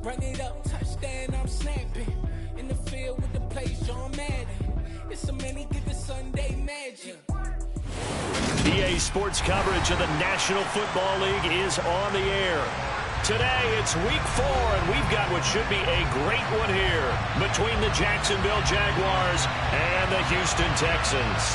Run it up, touchdown, I'm snapping. In the field with the plays, John Madean. It's so many, get the Sunday magic. EA Sports coverage of the National Football League is on the air. Today, it's week 4, and we've got what should be a great one here between the Jacksonville Jaguars and the Houston Texans.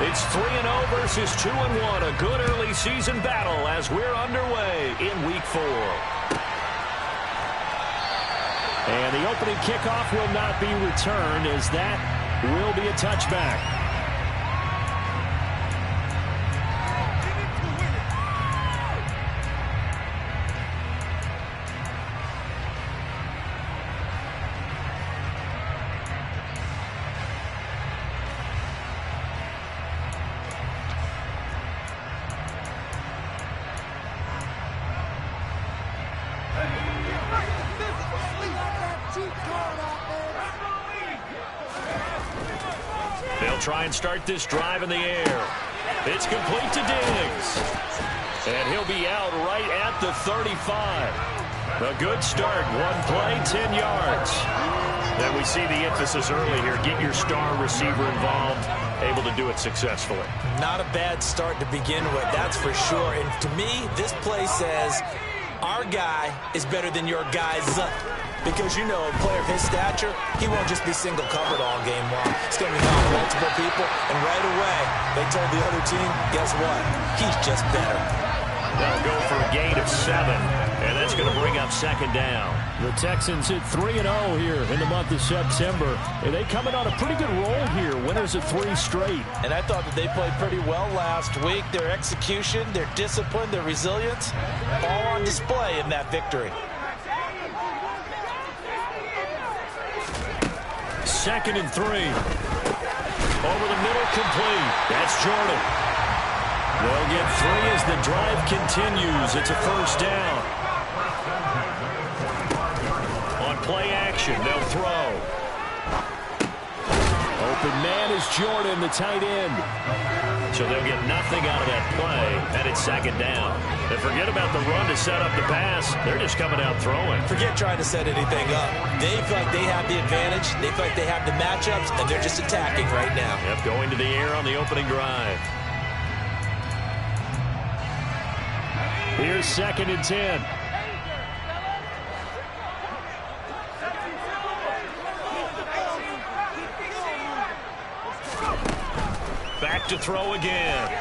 It's 3-0 versus 2-1, a good early season battle as we're underway in week 4. And the opening kickoff will not be returned, as that will be a touchback. They'll try and start this drive in the air. It's complete to Diggs. And he'll be out right at the 35. A good start. One play, 10 yards. And we see the emphasis early here. Get your star receiver involved. Able to do it successfully. Not a bad start to begin with, that's for sure. And to me, this play says our guy is better than your guy's. Because, you know, a player of his stature, he won't just be single covered all game long. He's going to be on multiple people, and right away, they told the other team, guess what? He's just better. They'll go for a gain of 7, and that's going to bring up second down. The Texans hit 3-0 here in the month of September, and they come in on a pretty good roll here, winners of 3 straight. And I thought that they played pretty well last week. Their execution, their discipline, their resilience, all on display in that victory. Second and 3. Over the middle, complete. That's Jordan. They'll get 3 as the drive continues. It's a first down. On play action, they'll throw. Open man is Jordan, the tight end. So they'll get nothing out of that play, and it's second down. And forget about the run to set up the pass. They're just coming out throwing. Forget trying to set anything up. They feel like they have the advantage. They feel like they have the matchups, and they're just attacking right now. Yep, going to the air on the opening drive. Here's second and 10. Back to throw again.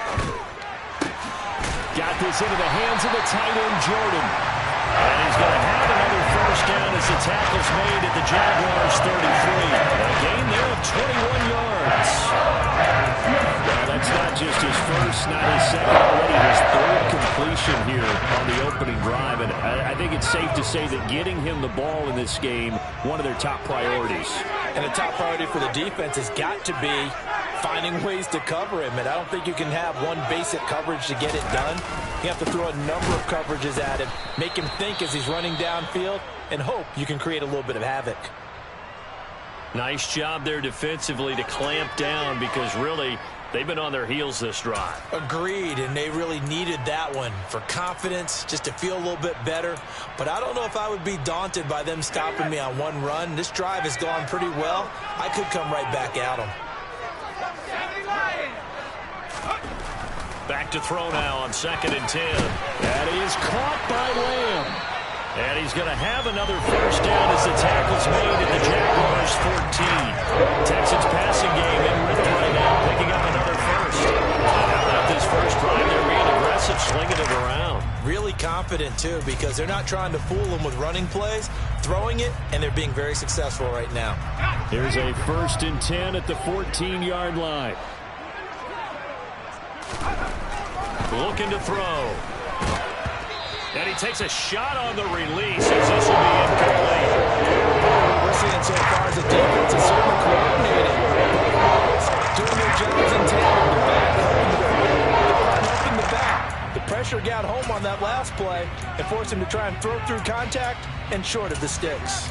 Got this into the hands of the tight end, Jordan. And he's going to have another first down as the tackle's made at the Jaguars' 33. A gain there of 21 yards. Well, that's not just his first, not his second, already his 3rd completion here on the opening drive. And I think it's safe to say that getting him the ball in this game, one of their top priorities. And the top priority for the defense has got to be finding ways to cover him, and I don't think you can have one basic coverage to get it done. You have to throw a number of coverages at him, make him think as he's running downfield, and hope you can create a little bit of havoc. Nice job there defensively to clamp down, because really they've been on their heels this drive. Agreed, and they really needed that one for confidence, just to feel a little bit better. But I don't know if I would be daunted by them stopping me on one run. This drive has gone pretty well. I could come right back at them. Back to throw now on second and 10. That is caught by Lamb. And he's going to have another first down as the tackle's made at the Jaguars' 14. Texans passing game in rhythm right now, picking up another first. And how about this first drive? They're being aggressive, slinging it around. Really confident, too, because they're not trying to fool them with running plays, throwing it, and they're being very successful right now. Here's a first and 10 at the 14-yard line. Looking to throw. And he takes a shot on the release as this will be incomplete. We're seeing so far as the defense is certainly coordinated. Doing their jobs in tandem. The back helping the back. The pressure got home on that last play and forced him to try and throw through contact and short of the sticks.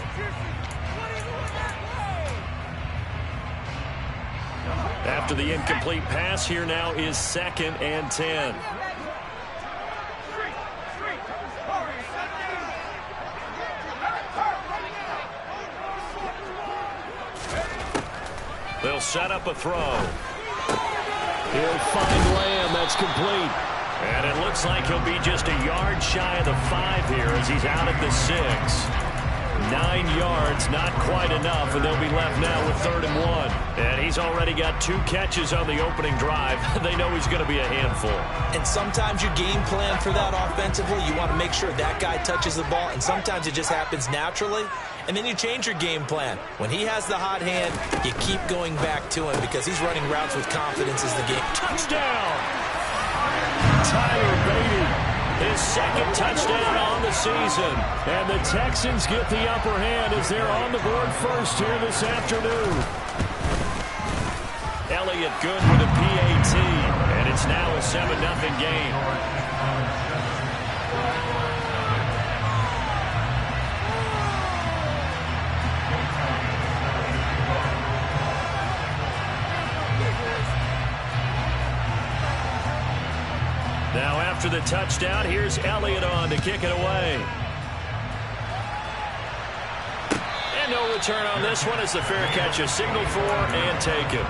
After the incomplete pass, here now is 2nd and 10. They'll set up a throw. He'll find Lamb. That's complete. And it looks like he'll be just a yard shy of the 5 here as he's out at the 6. 9 yards, not quite enough, and they'll be left now with 3rd and 1. And he's already got 2 catches on the opening drive. They know he's going to be a handful. And sometimes you game plan for that offensively. You want to make sure that guy touches the ball, and sometimes it just happens naturally. And then you change your game plan. When he has the hot hand, you keep going back to him because he's running routes with confidence as the game. Touchdown! Tyler Beatty, his 2nd touchdown on the season. And the Texans get the upper hand as they're on the board first here this afternoon. Elliott good with a PAT, and it's now a 7-0 game. Now after the touchdown, here's Elliott on to kick it away. And no return on this one as the fair catch is signaled for and taken.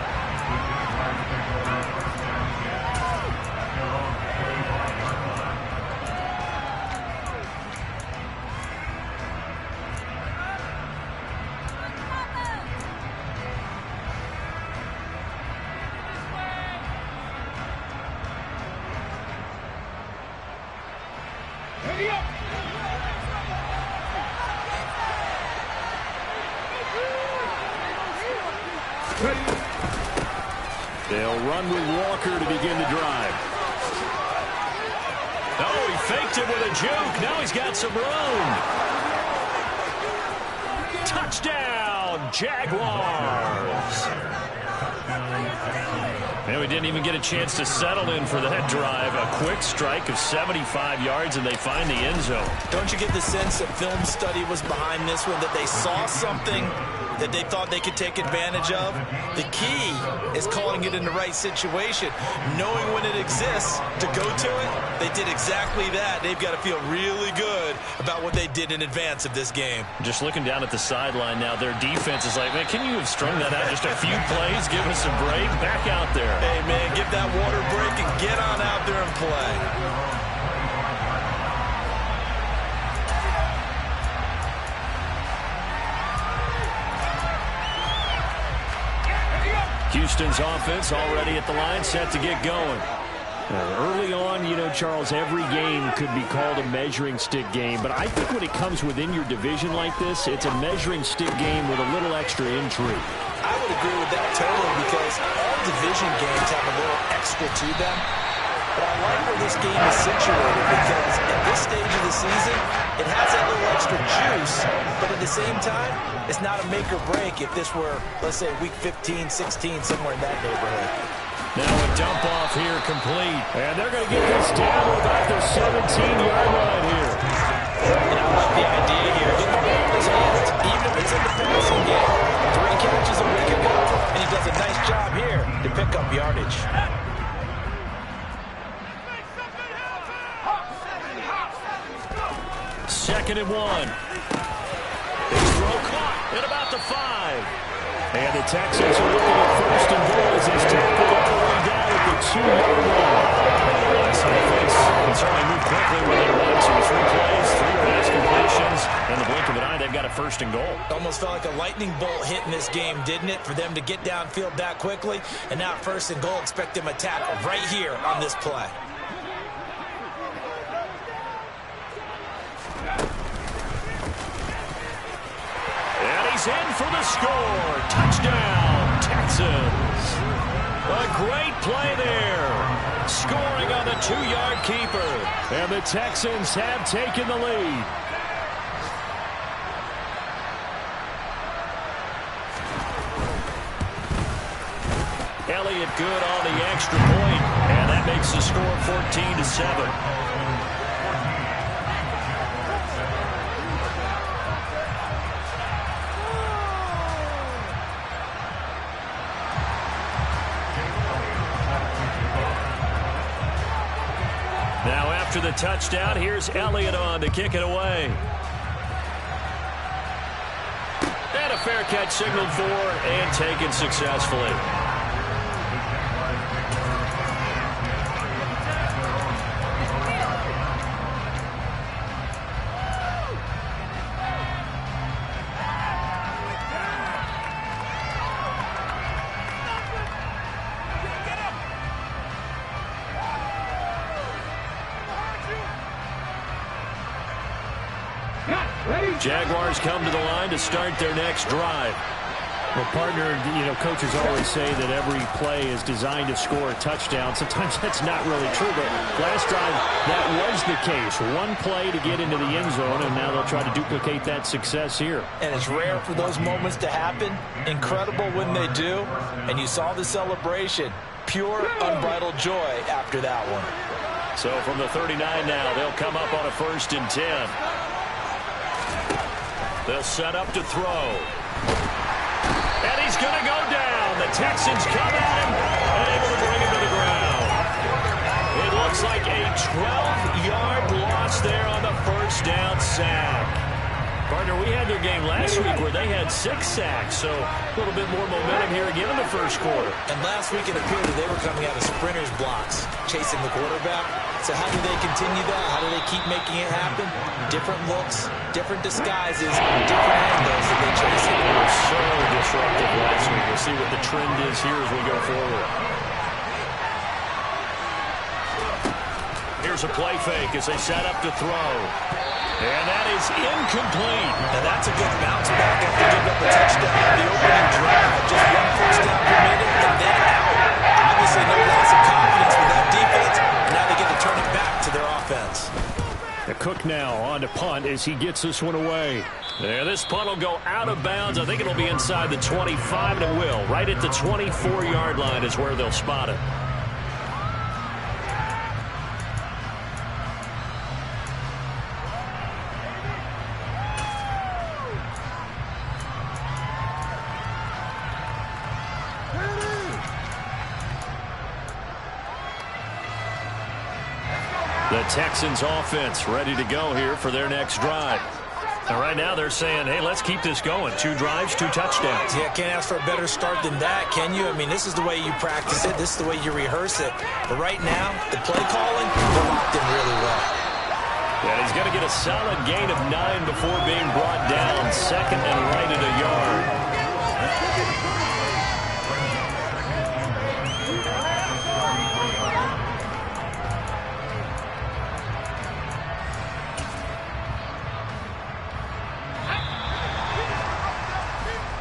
They'll run with Walker to begin the drive. Oh, he faked it with a juke. Now he's got some room. Touchdown, Jaguars. And we didn't even get a chance to settle in for that drive. A quick strike of 75 yards, and they find the end zone. Don't you get the sense that film study was behind this one, that they saw something that they thought they could take advantage of? The key is calling it in the right situation, knowing when it exists to go to it. They did exactly that. They've got to feel really good about what they did in advance of this game. Just looking down at the sideline now, their defense is like, man, can you have strung that out just a few plays? Give us a break. Back out there. Hey, man, give that water break and get on out there and play. Houston's offense already at the line, set to get going. Early on, you know, Charles, every game could be called a measuring stick game, but I think when it comes within your division like this, it's a measuring stick game with a little extra intrigue. I would agree with that totally because all division games have a little extra to them. But I like where this game is situated because at this stage of the season, it has that little extra juice, but at the same time, it's not a make or break if this were, let's say, week 15, 16, somewhere in that neighborhood. Now a dump off here complete. And they're going to get this down about the 17-yard line here. And I like the idea here. Get the ball in his hands, even if it's in the passing game. 3 catches a week ago, and he does a nice job here to pick up yardage. Second and 1. Big throw caught at about the 5. And the Texans are looking at first and goal as he's tackled all the way down at the 2-yard line. So things can certainly move quickly within 1, 2, 3 plays, 3 pass completions. In the blink of an eye, they've got a first and goal. Almost felt like a lightning bolt hit in this game, didn't it? For them to get downfield that quickly. And now first and goal, expect them to tackle right here on this play. He's in for the score. Touchdown, Texans. A great play there. Scoring on the 2-yard keeper. And the Texans have taken the lead. Elliott good on the extra point. And that makes the score 14-7. the touchdown, here's Elliott on to kick it away. And a fair catch signaled for and taken successfully. Jaguars come to the line to start their next drive. Well, partner, coaches always say that every play is designed to score a touchdown. Sometimes that's not really true, but last drive, that was the case. One play to get into the end zone, and now they'll try to duplicate that success here. And it's rare for those moments to happen. Incredible when they do. And you saw the celebration. Pure, unbridled joy after that one. So from the 39 now, they'll come up on a 1st and 10. They'll set up to throw. And he's going to go down. The Texans come at him and able to bring him to the ground. It looks like a 12-yard loss there on the 1st down sack. Partner, we had their game last week where they had 6 sacks, so a little bit more momentum here again in the first quarter. And last week it appeared that they were coming out of sprinters blocks, chasing the quarterback. So how do they continue that? How do they keep making it happen? Different looks, different disguises, different angles that they chase it. They were so disruptive last week. We'll see what the trend is here as we go forward. Here's a play fake as they set up to throw. And that is incomplete. And that's a good bounce back after giving up a touchdown on the opening drive. Just 1 first down per minute and then out. Obviously no loss of confidence with that defense. Now they get to turn it back to their offense. The Cook now on to punt as he gets this one away. Yeah, this punt will go out of bounds. I think it'll be inside the 25, and it will. Right at the 24-yard line is where they'll spot it. The Texans offense ready to go here for their next drive. And right now they're saying, hey, let's keep this going. 2 drives, 2 touchdowns. Yeah, can't ask for a better start than that, can you? I mean, this is the way you practice it. This is the way you rehearse it. But right now, the play calling, they're locked in really well. And he's going to get a solid gain of 9 before being brought down. 2nd and right at a yard.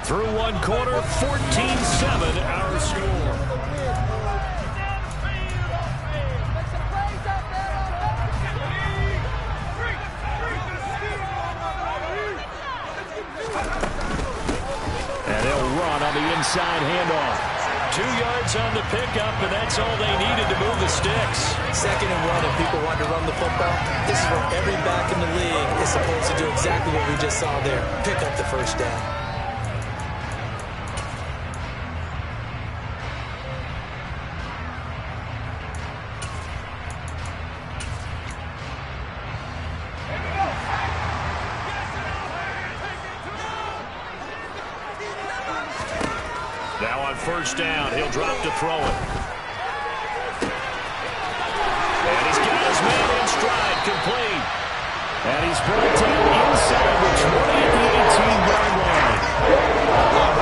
Through 1 quarter, 14-7 our score. And they'll run on the inside handoff. 2 yards on the pickup, and that's all they needed to move the sticks. 2nd and 1, if people want to run the football, this is where every back in the league is supposed to do exactly what we just saw there. Pick up the 1st down. Now on 1st down, he'll drop to throw it. And he's got his man in stride, complete. And he's brought down inside the 20 at the 18-yard line.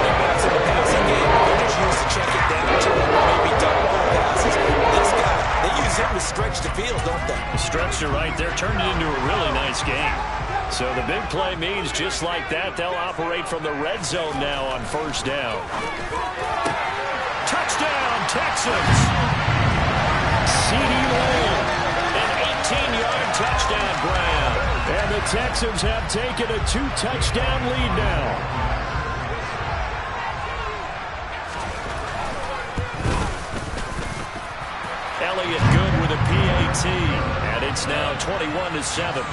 Running backs in the passing game, they're just used to check it down to maybe double ball passes. This guy, they use him to stretch the field, don't they? Stretched it right there, turned it into a really nice game. So the big play means just like that, they'll operate from the red zone now on 1st down. Touchdown, Texans! CeeDee Lamb. An 18-yard touchdown grab. And the Texans have taken a 2-touchdown lead now. Elliott good with a PAT. And it's now 21-7.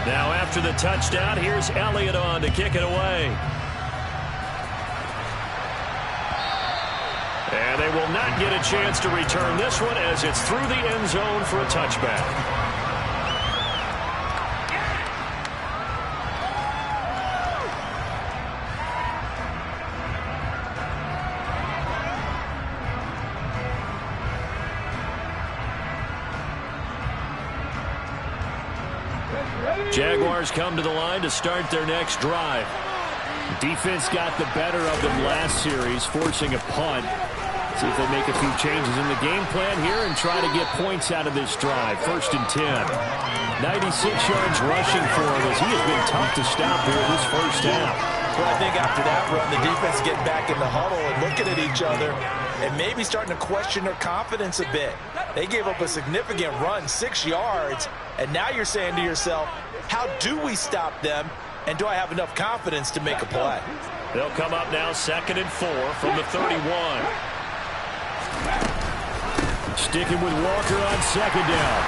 Now after the touchdown, here's Elliott on to kick it away. And they And will not get a chance to return this one as it's through the end zone for a touchback. Jaguars come to the line to start their next drive. Defense got the better of them last series, forcing a punt. See if they make a few changes in the game plan here and try to get points out of this drive. 1st and 10. 96 yards rushing for him as he has been tough to stop here this first half. Well, I think after that run, the defense getting back in the huddle and looking at each other and maybe starting to question their confidence a bit. They gave up a significant run, 6 yards, and now you're saying to yourself, how do we stop them, and do I have enough confidence to make a play? They'll come up now 2nd and 4 from the 31. Sticking with Walker on 2nd down.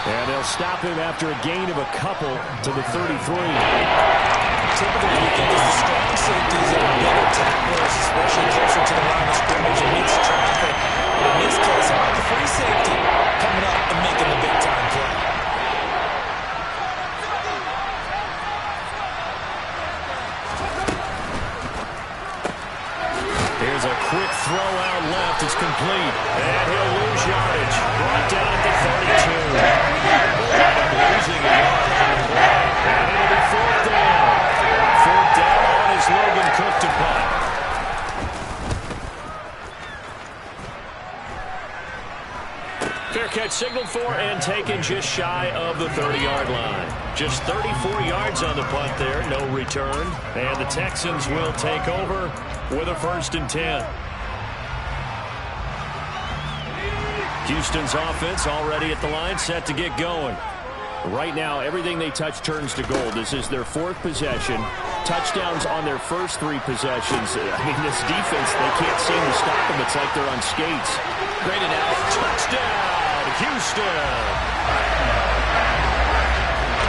And they'll stop him after a gain of a couple to the 33. Typically, you think as the strong safeties are better tacklers, especially closer to the line of scrimmage and meets traffic. But in this case, how about the free safety coming up and making the big-time play? Here's a quick throw out left. It's complete. And he'll lose yardage. Brought down at the 32. Losing a yard on the play. And it'll be 4th down. 4th down on is Logan Cook to punt. Fair catch signaled for and taken just shy of the 30-yard line. Just 34 yards on the punt there, no return. And the Texans will take over with a 1st and 10. Houston's offense already at the line, set to get going. Right now, everything they touch turns to gold. This is their 4th possession. Touchdowns on their first 3 possessions. I mean, this defense, they can't seem to stop them. It's like they're on skates. Great analysis. Touchdown, Houston.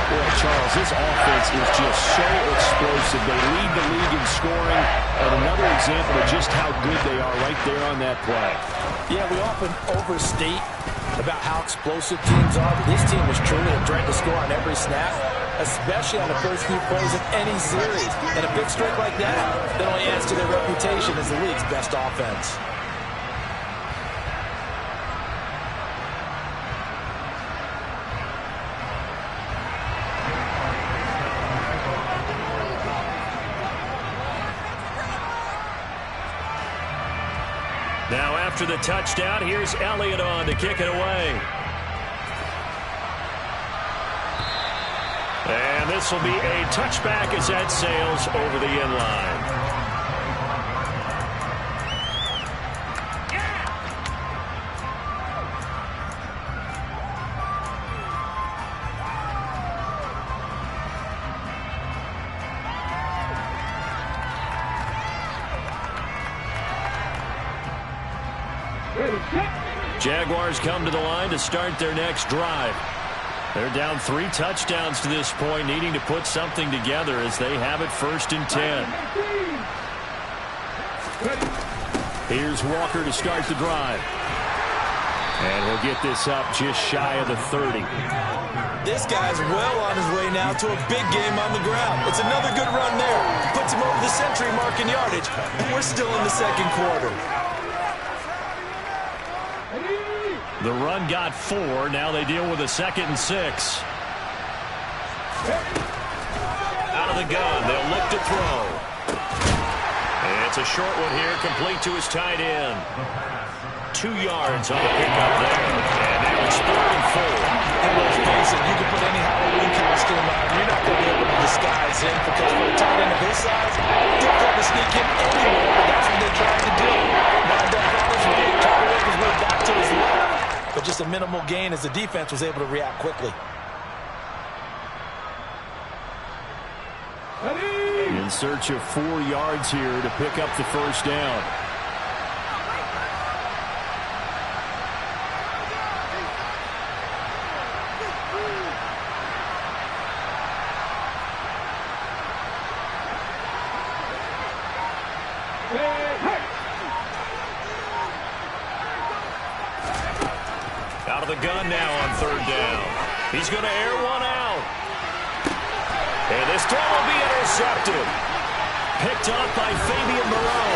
Boy, Charles, this offense is just so explosive. They lead the league in scoring. And another example of just how good they are right there on that play. Yeah, we often overstate about how explosive teams are, but this team is truly a threat to score on every snap, especially on the first few plays of any series. And a big streak like that only adds to their reputation as the league's best offense. Now after the touchdown, here's Elliott on to kick it away. And this will be a touchback as that sails over the end line. Jaguars come to the line to start their next drive. They're down 3 touchdowns to this point, needing to put something together as they have it 1st and 10. Here's Walker to start the drive. And he'll get this up just shy of the 30. This guy's well on his way now to a big game on the ground. It's another good run there. Puts him over the century mark in yardage, and we're still in the 2nd quarter. The run got 4. Now they deal with a 2nd and 6. Out of the gun. They'll look to throw. And it's a short one here, complete to his tight end. 2 yards on the pickup there. And now it's 3rd and 4. And let's face it, you can put any Halloween costume on. You're not going to be able to disguise him because for a tight end of his size, difficult to sneak him anywhere, but that's what they're trying to do. Now Doug on his way, trying to work his way back to his left. But just a minimal gain as the defense was able to react quickly. In search of 4 yards here to pick up the 1st down. gun now on third down. He's going to air one out. And this throw will be intercepted. Picked up by Fabian Moreau.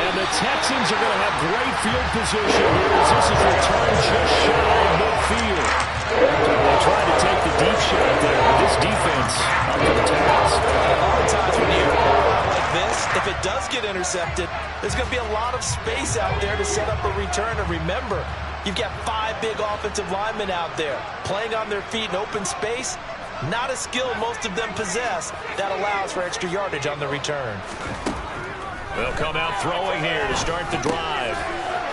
And the Texans are going to have great field position here as this is returned just shy of midfield. They tried to take the deep shot there, but this defense up to the task. A lot of times when you hear a ball out like this, if it does get intercepted, there's going to be a lot of space out there to set up a return. And remember, you've got 5 big offensive linemen out there playing on their feet in open space. Not a skill most of them possess that allows for extra yardage on the return. They'll come out throwing here to start the drive.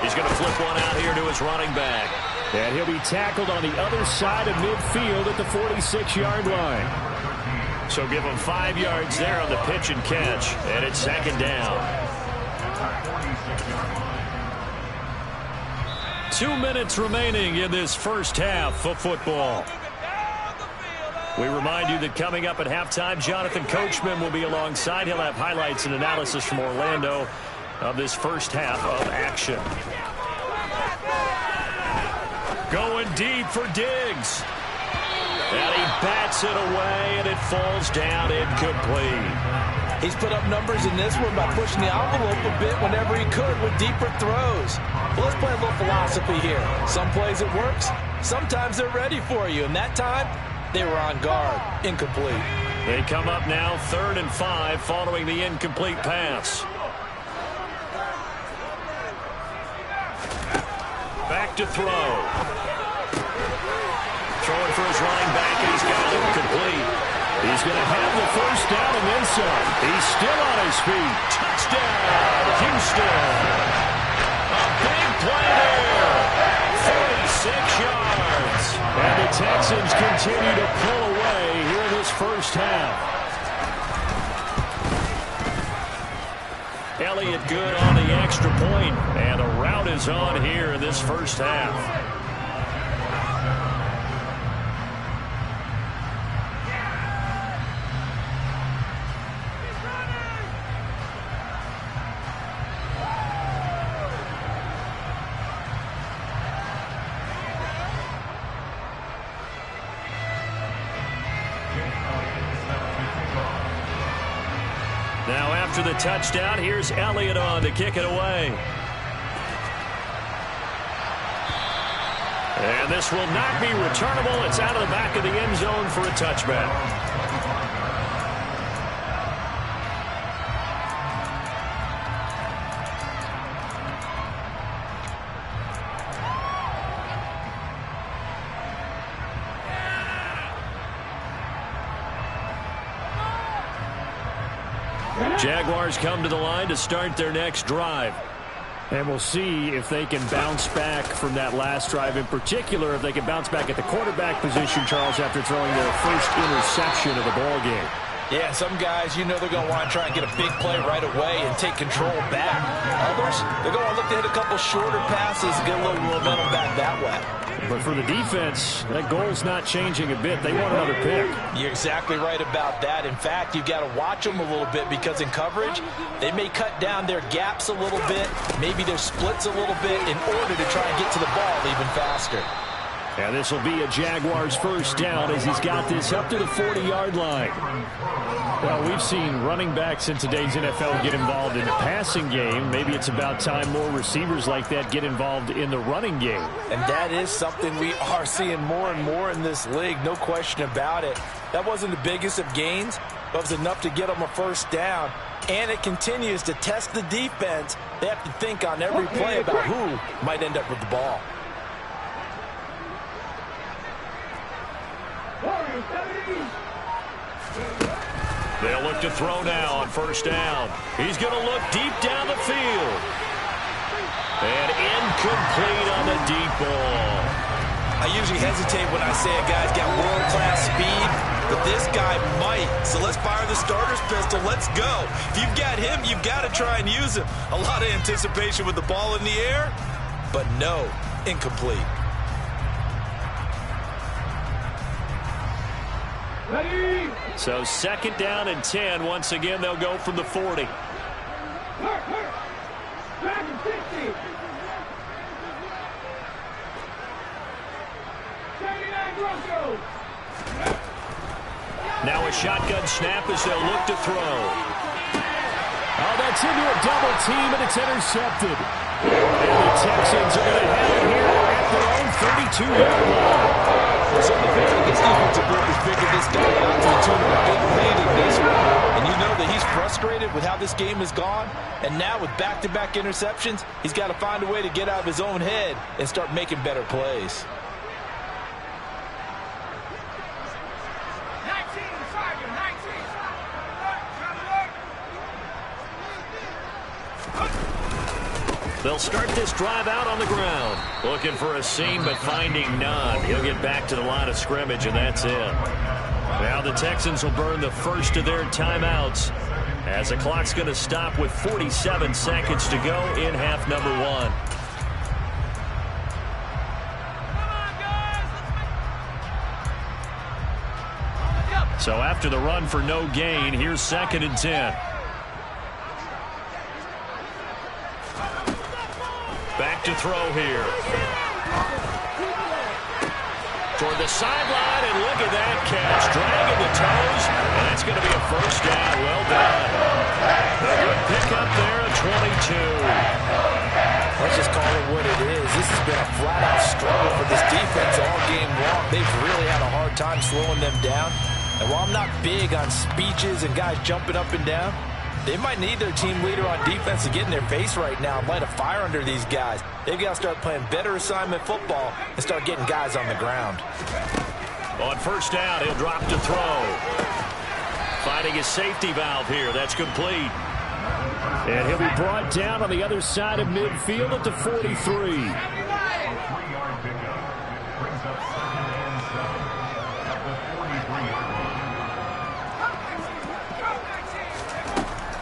He's going to flip one out here to his running back. And he'll be tackled on the other side of midfield at the 46-yard line. So give him 5 yards there on the pitch and catch, and it's second down. 2 minutes remaining in this first half of football. We remind you that coming up at halftime, Jonathan Coachman will be alongside. He'll have highlights and analysis from Orlando of this first half of action. Going deep for Diggs. And he bats it away, and it falls down incomplete. He's put up numbers in this one by pushing the envelope a bit whenever he could with deeper throws. Well, let's play a little philosophy here. Some plays it works. Sometimes they're ready for you. And that time, they were on guard. Incomplete. They come up now 3rd and 5 following the incomplete pass. Back to throw. Throwing for his running back, and he's got it complete. He's going to have the first down and then some. He's still on his feet. Touchdown, Houston. A big play there. 46 yards. And the Texans continue to pull away here in this first half. Elliott good on the extra point, and the route is on here in this first half. Now after the touchdown, here's Elliott on to kick it away. And this will not be returnable. It's out of the back of the end zone for a touchback. Jaguars come to the line to start their next drive. And we'll see if they can bounce back from that last drive. In particular, if they can bounce back at the quarterback position, Charles, after throwing their first interception of the ball game. Yeah, some guys, you know they're going to want to try and get a big play right away and take control back. Others, they're going to look to hit a couple shorter passes and get a little momentum back that way. But for the defense, that goal's not changing a bit. They want another pick. You're exactly right about that. In fact, you've got to watch them a little bit because in coverage, they may cut down their gaps a little bit, maybe their splits a little bit in order to try and get to the ball even faster. And this will be a Jaguars first down as he's got this up to the 40-yard line. Well, we've seen running backs in today's NFL get involved in the passing game. Maybe it's about time more receivers like that get involved in the running game. And that is something we are seeing more and more in this league, no question about it. That wasn't the biggest of gains, but it was enough to get them a first down. And it continues to test the defense. They have to think on every play about who might end up with the ball. They'll look to throw now on first down. He's going to look deep down the field. And incomplete on the deep ball. I usually hesitate when I say a guy's got world-class speed, but this guy might. So let's fire the starter's pistol. Let's go. If you've got him, you've got to try and use him. A lot of anticipation with the ball in the air, but no, incomplete. So second down and 10. Once again, they'll go from the 40. Now a shotgun snap as they'll look to throw. Oh, that's into a double team, and it's intercepted. And the Texans are going to have it here at their own 32-yard line. So the this defensive group has figured this guy out to the tune of a big lead in this one. And you know that he's frustrated with how this game has gone. And now with back-to-back interceptions, he's got to find a way to get out of his own head and start making better plays. They'll start this drive out on the ground. Looking for a seam, but finding none. He'll get back to the line of scrimmage, and that's it. Now the Texans will burn the first of their timeouts as the clock's going to stop with 47 seconds to go in half number one. So after the run for no gain, here's 2nd and 10. Back to throw here. Toward the sideline, and look at that catch. Dragging the toes, and that's going to be a first down. Well done. A good pickup there at 22. Let's just call it what it is. This has been a flat-out struggle for this defense all game long. They've really had a hard time slowing them down. And while I'm not big on speeches and guys jumping up and down, they might need their team leader on defense to get in their face right now and light a fire under these guys. They've got to start playing better assignment football and start getting guys on the ground. On first down, he'll drop to throw. Finding his safety valve here. That's complete. And he'll be brought down on the other side of midfield at the 43.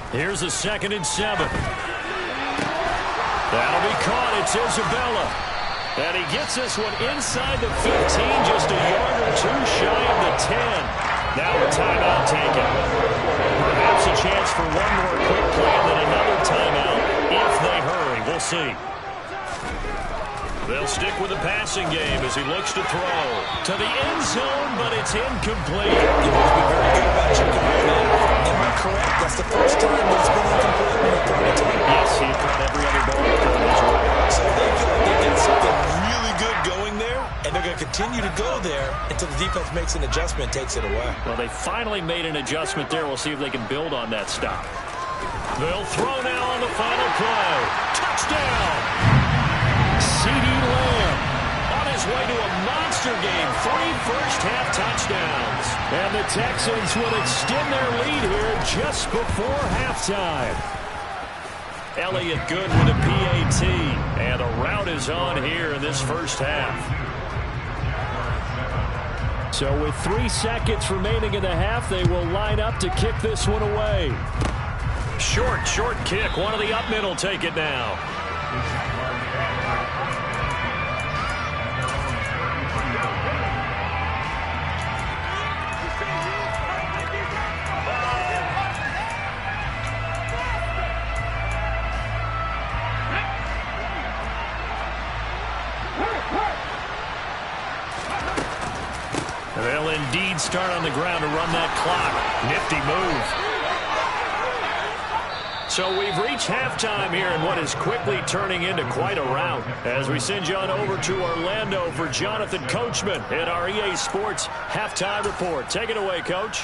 Here's a 2nd and 7. That'll be caught. It's Isabella. And he gets this one inside the 15, just a yard or two shy of the 10. Now a timeout taken. Perhaps a chance for one more quick play and then another timeout if they hurry. We'll see. They'll stick with the passing game as he looks to throw. To the end zone, but it's incomplete. You must be very good about checking your math. Am I correct? That's the first time it's been incomplete in the 30 time. Yes, he caught every other ball coming his way. So they feel like they get something really good going there, and they're going to continue to go there until the defense makes an adjustment and takes it away. Well, they finally made an adjustment there. We'll see if they can build on that stop. They'll throw now on the final play. Touchdown! C.D. Lamb on his way to a monster game. 3 first-half touchdowns. And the Texans will extend their lead here just before halftime. Elliott good with a PAT. And the route is on here in this first half. So with 3 seconds remaining in the half, they will line up to kick this one away. Short kick. One of the up men will take it now. They'll indeed start on the ground to run that clock. Nifty move. So we've reached halftime here in what is quickly turning into quite a rout. As we send you on over to Orlando for Jonathan Coachman in our EA Sports Halftime Report. Take it away, Coach.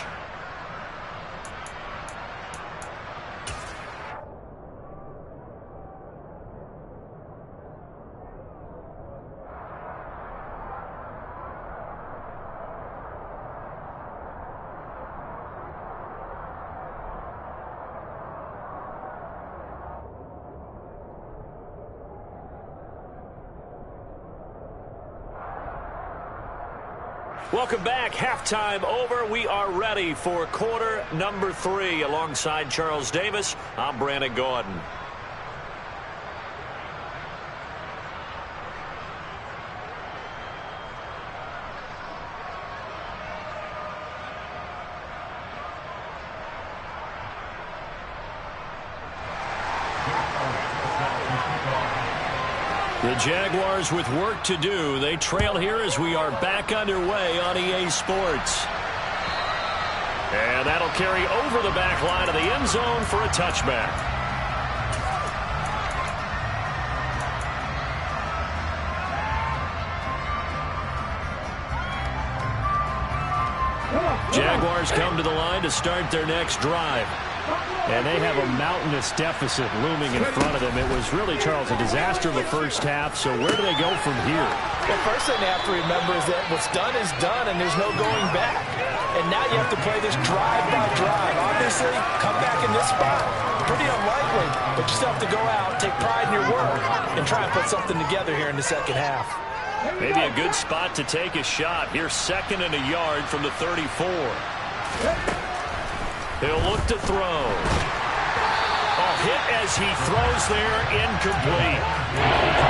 Welcome back. Halftime over. We are ready for quarter number 3. Alongside Charles Davis, I'm Brandon Gordon. The Jaguars with work to do. They trail here as we are back underway on EA Sports. And that'll carry over the back line of the end zone for a touchback. Jaguars come to the line to start their next drive. And they have a mountainous deficit looming in front of them. It was really, Charles, a disaster of the first half. So where do they go from here? Well, first thing they have to remember is that what's done is done, and there's no going back. And now you have to play this drive by drive. Obviously, come back in this spot, pretty unlikely. But you still have to go out, take pride in your work, and try and put something together here in the second half. Maybe a good spot to take a shot. Here's 2nd and a yard from the 34. He'll look to throw. A hit as he throws there, incomplete.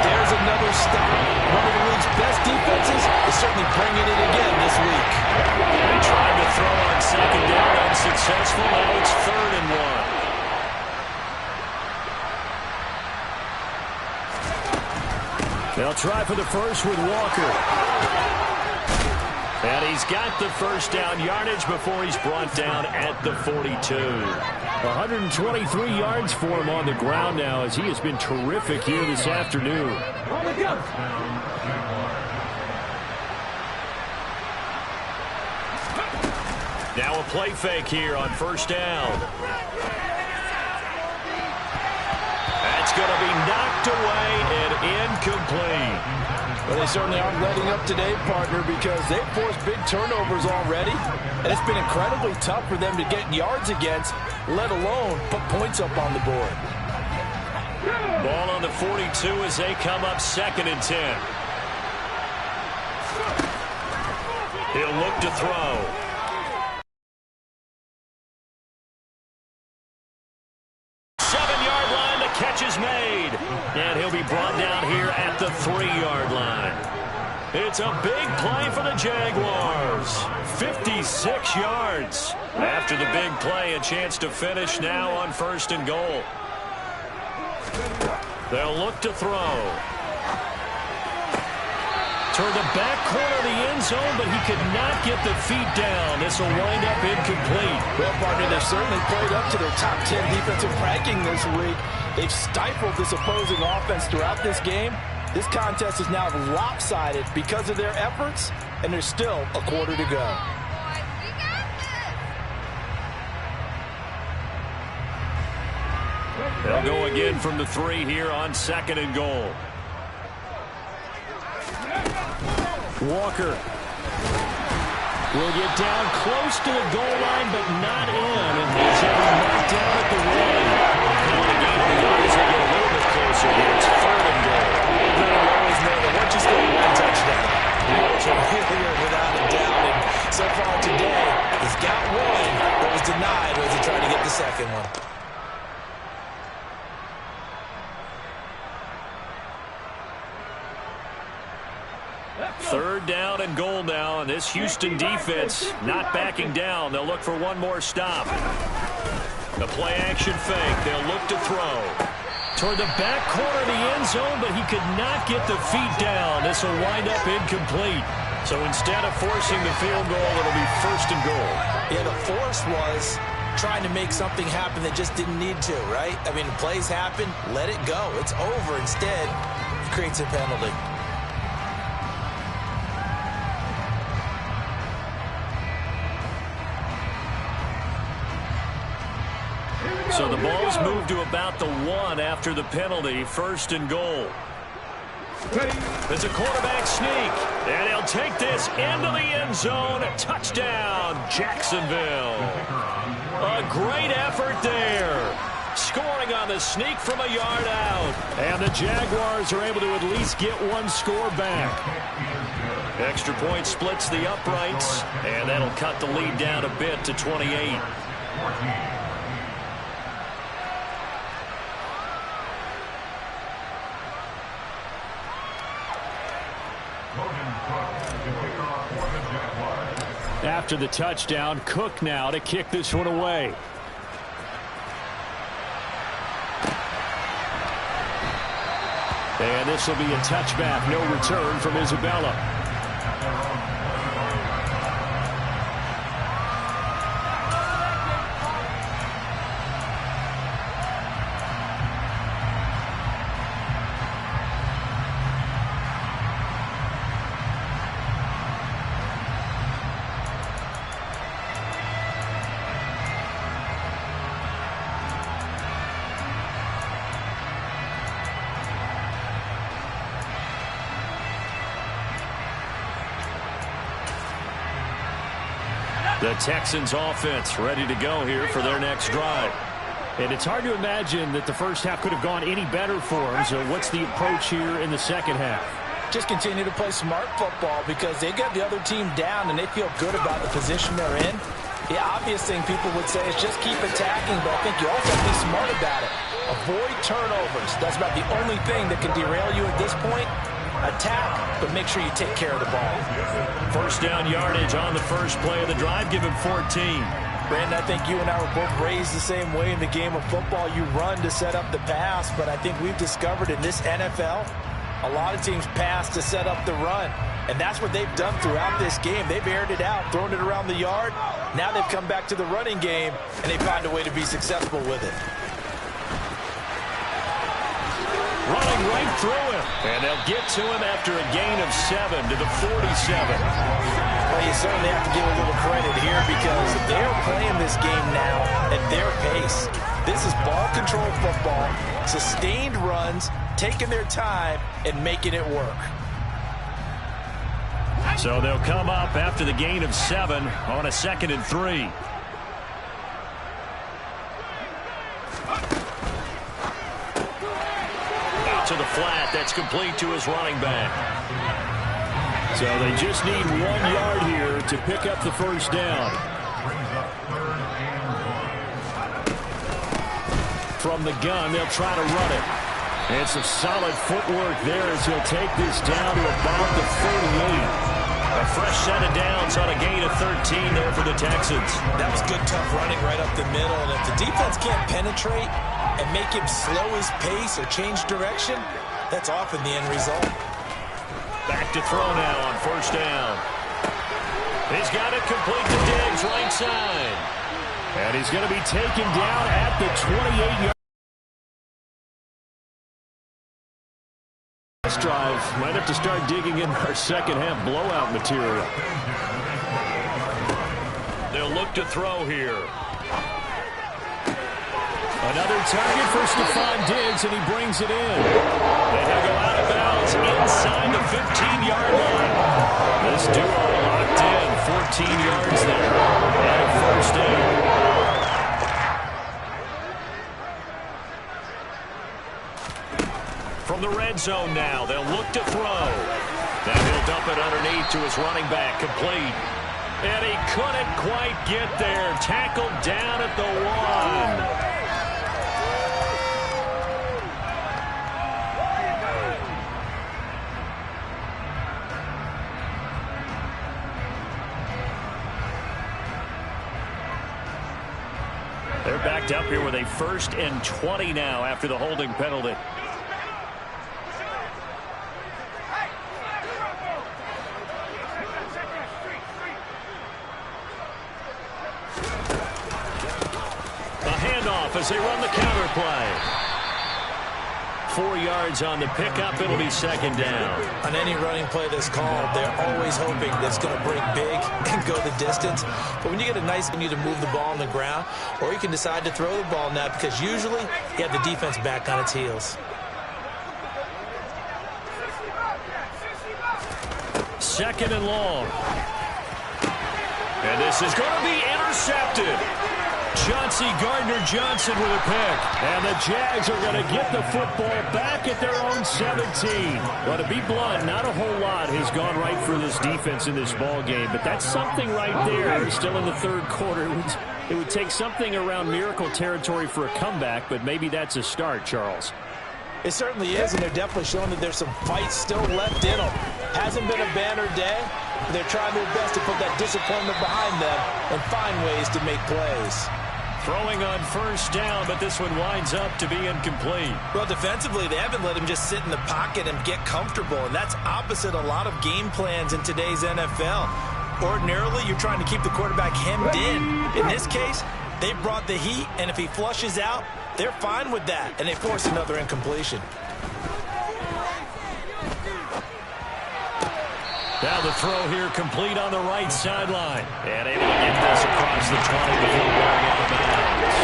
There's another stop. One of the league's best defenses is certainly bringing it again this week. They tried to throw on 2nd down, unsuccessful. Now it's 3rd and 1. They'll try for the first with Walker. And he's got the first down yardage before he's brought down at the 42. 123 yards for him on the ground now as he has been terrific here this afternoon. Now a play fake here on 1st down. That's going to be knocked away and incomplete. Well, they certainly aren't letting up today, partner, because they've forced big turnovers already, and it's been incredibly tough for them to get yards against, let alone put points up on the board. Ball on the 42 as they come up 2nd and 10. He'll look to throw. Catch is made, and he'll be brought down here at the 3-yard line. It's a big play for the Jaguars. 56 yards. After the big play, a chance to finish now on 1st and goal. They'll look to throw. Toward the back corner of the end zone, but he could not get the feet down. This will wind up incomplete. Well, partner, they've certainly played up to their top 10 defensive ranking this week. They've stifled this opposing offense throughout this game. This contest is now lopsided because of their efforts, and there's still a quarter to go. They'll go again from the 3 here on 2nd and goal. Walker will get down close to the goal line, but not in. And he's knocked down at the 1. Want to gain the yards, they get a little bit closer here. It's 3rd and goal. We always know that once you score 1 touchdown, it's really without a doubt. And so far today, he's got 1 that was denied as he tried to get the second one. Third down and goal now, and this Houston defense not backing down. They'll look for one more stop. The play-action fake. They'll look to throw. Toward the back corner of the end zone, but he could not get the feet down. This will wind up incomplete. So instead of forcing the field goal, it'll be 1st and goal. Yeah, the force was trying to make something happen that just didn't need to, right? I mean, plays happen, let it go. It's over. Instead, it creates a penalty. So the ball's moved to about the 1 after the penalty. 1st and goal. It's a quarterback sneak, and he'll take this into the end zone. Touchdown, Jacksonville. A great effort there. Scoring on the sneak from a yard out. And the Jaguars are able to at least get 1 score back. Extra point splits the uprights, and that'll cut the lead down a bit to 28. After the touchdown, Cook now to kick this one away. And this will be a touchback, no return from Isabella. The Texans offense ready to go here for their next drive. And it's hard to imagine that the first half could have gone any better for them. So what's the approach here in the second half? Just continue to play smart football because they got the other team down and they feel good about the position they're in. The obvious thing people would say is just keep attacking, but I think you also have to be smart about it. Avoid turnovers. That's about the only thing that can derail you at this point. Attack, but make sure you take care of the ball. First down yardage on the first play of the drive. Give him 14. Brandon, I think you and I were both raised the same way in the game of football. You run to set up the pass, but I think we've discovered in this NFL, a lot of teams pass to set up the run. And that's what they've done throughout this game. They've aired it out, thrown it around the yard. Now they've come back to the running game, and they find a way to be successful with it. Running right through him. And they'll get to him after a gain of 7 to the 47. Well, you certainly have to give a little credit here because they're playing this game now at their pace. This is ball control football, sustained runs, taking their time, and making it work. So they'll come up after the gain of 7 on a 2nd and 3. To the flat, that's complete to his running back. So they just need 1 yard here to pick up the first down. From the gun, they'll try to run it. And some solid footwork there as he'll take this down to about the 38. A fresh set of downs on a gain of 13 there for the Texans. That was good, tough running right up the middle. And if the defense can't penetrate and make him slow his pace or change direction, that's often the end result. Back to throw now on first down. He's got it complete to Diggs, right side. And he's going to be taken down at the 28-yard. This drive might have to start digging in our second half blowout material. They'll look to throw here. Another target for Stephon Diggs, and he brings it in. And he'll go out of bounds inside the 15-yard line. This duo locked in, 14 yards there, and a first down. From the red zone now, they'll look to throw. Then he'll dump it underneath to his running back, complete. And he couldn't quite get there. Tackled down at the 1. They're backed up here with a 1st and 20 now after the holding penalty. A handoff as they run the counter play. 4 yards on the pickup. It'll be 2nd down. On any running play that's called, they're always hoping that's going to break big and go the distance. But when you get a nice you need to move the ball on the ground, or you can decide to throw the ball now because usually you have the defense back on its heels. 2nd and long. And this is going to be intercepted. Chauncey Gardner-Johnson with a pick. And the Jags are going to get the football back at their own 17. Well, to be blunt, not a whole lot has gone right for this defense in this ball game, but that's something right there. Still in the 3rd quarter. It would take something around miracle territory for a comeback, but maybe that's a start, Charles. It certainly is, and they're definitely showing that there's some fight still left in them. Hasn't been a banner day. They're trying their best to put that disappointment behind them and find ways to make plays. Throwing on first down, but this one winds up to be incomplete. Well, defensively, they haven't let him just sit in the pocket and get comfortable, and that's opposite a lot of game plans in today's NFL. Ordinarily, you're trying to keep the quarterback hemmed in. In this case, they brought the heat, and if he flushes out, they're fine with that, and they force another incompletion. Now the throw here complete on the right sideline. And able to get this across the 20 before going out of bounds.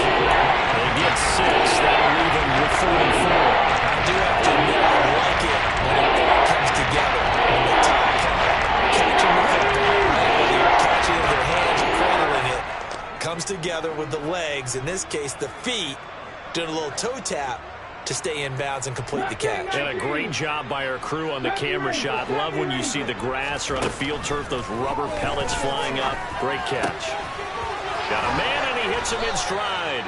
They get 6. That'll leave them with 4 and 4. I do have to admit, I like it when it all comes together. When the top catching the football, right? Whether you're catching it with their hands or cradling it, comes together with the legs, in this case the feet, doing a little toe tap to stay in bounds and complete the catch. And a great job by our crew on the camera shot. Love when you see the grass or on the field turf, those rubber pellets flying up. Great catch. Got a man, and he hits him in stride.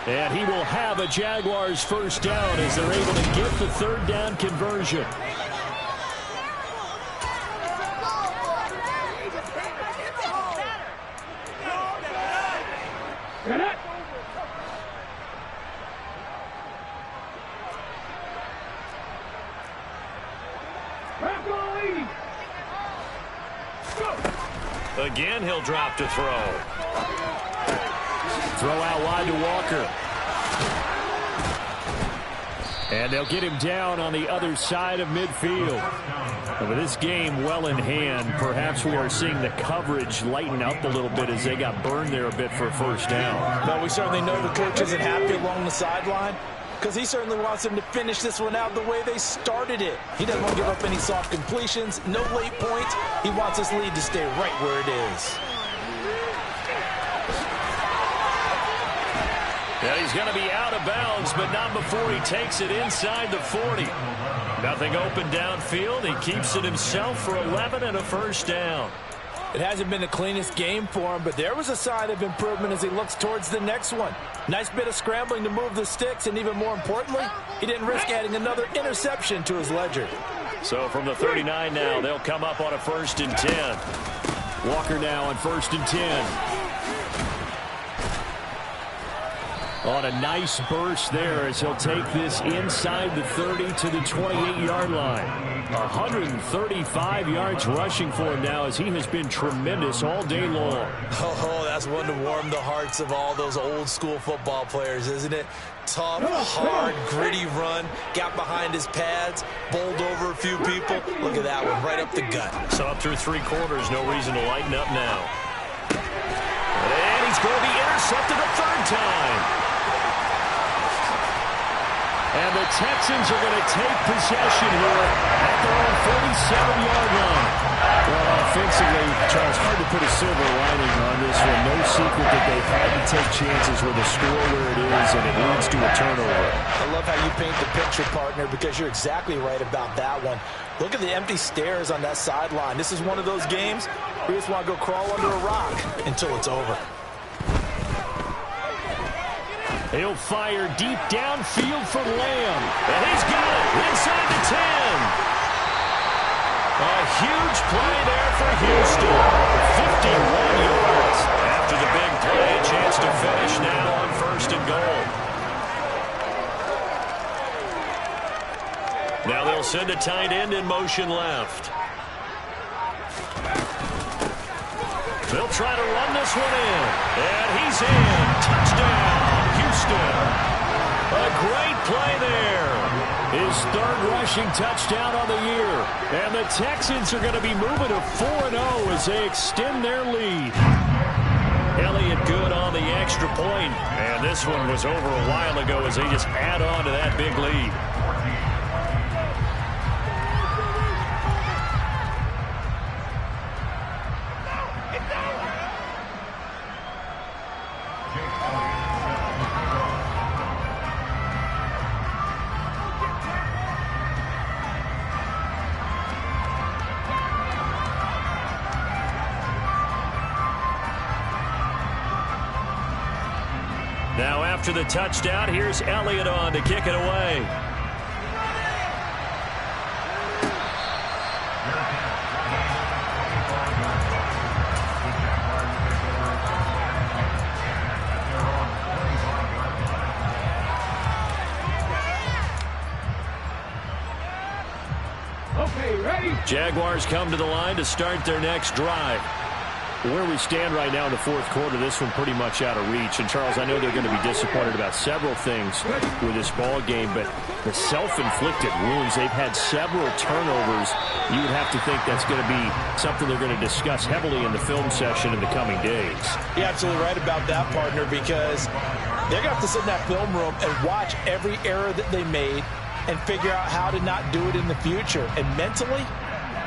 And he will have a Jaguars first down as they're able to get the third down conversion. Again, he'll drop to throw. Throw out wide to Walker. And they'll get him down on the other side of midfield. And with this game well in hand, perhaps we are seeing the coverage lighten up a little bit as they got burned there a bit for a first down. But we certainly know the coach isn't happy along the sideline, because he certainly wants them to finish this one out the way they started it. He doesn't want to give up any soft completions, no late points. He wants this lead to stay right where it is. Yeah, he's going to be out of bounds, but not before he takes it inside the 40. Nothing open downfield. He keeps it himself for 11 and a first down. It hasn't been the cleanest game for him, but there was a sign of improvement as he looks towards the next one. Nice bit of scrambling to move the sticks, and even more importantly, he didn't risk adding another interception to his ledger. So from the 39 now, they'll come up on a 1st and 10. Walker now on 1st and 10. On a nice burst there as he'll take this inside the 30 to the 28-yard line. 135 yards rushing for him now as he has been tremendous all day long. Oh, that's one to warm the hearts of all those old-school football players, isn't it? Tough, hard, gritty run. Got behind his pads, bowled over a few people. Look at that one, right up the gut. So up through 3 quarters, no reason to lighten up now. And he's going to be intercepted a 3rd time. And the Texans are going to take possession here at their own 47-yard line. Well, offensively, Charles, hard to put a silver lining on this one. No secret that they've had to take chances with the score where it is, and it leads to a turnover. I love how you paint the picture, partner, because you're exactly right about that one. Look at the empty stairs on that sideline. This is one of those games where you just want to go crawl under a rock until it's over. He'll fire deep downfield for Lamb. And he's got it inside the 10. A huge play there for Houston. 51 yards. After the big play, a chance to finish now on 1st and goal. Now they'll send a tight end in motion left. They'll try to run this one in. And he's in. Touchdown. A great play there. His 3rd rushing touchdown on the year. And the Texans are going to be moving to 4-0 as they extend their lead. Elliott good on the extra point. And this one was over a while ago as they just add on to that big lead. Now after the touchdown, here's Elliott on to kick it away. Jaguars come to the line to start their next drive. Where we stand right now in the fourth quarter, this one pretty much out of reach. And, Charles, I know they're going to be disappointed about several things with this ball game, but the self-inflicted wounds, they've had several turnovers. You would have to think that's going to be something they're going to discuss heavily in the film session in the coming days. You're absolutely right about that, partner, because they're going to have to sit in that film room and watch every error that they made and figure out how to not do it in the future. And mentally,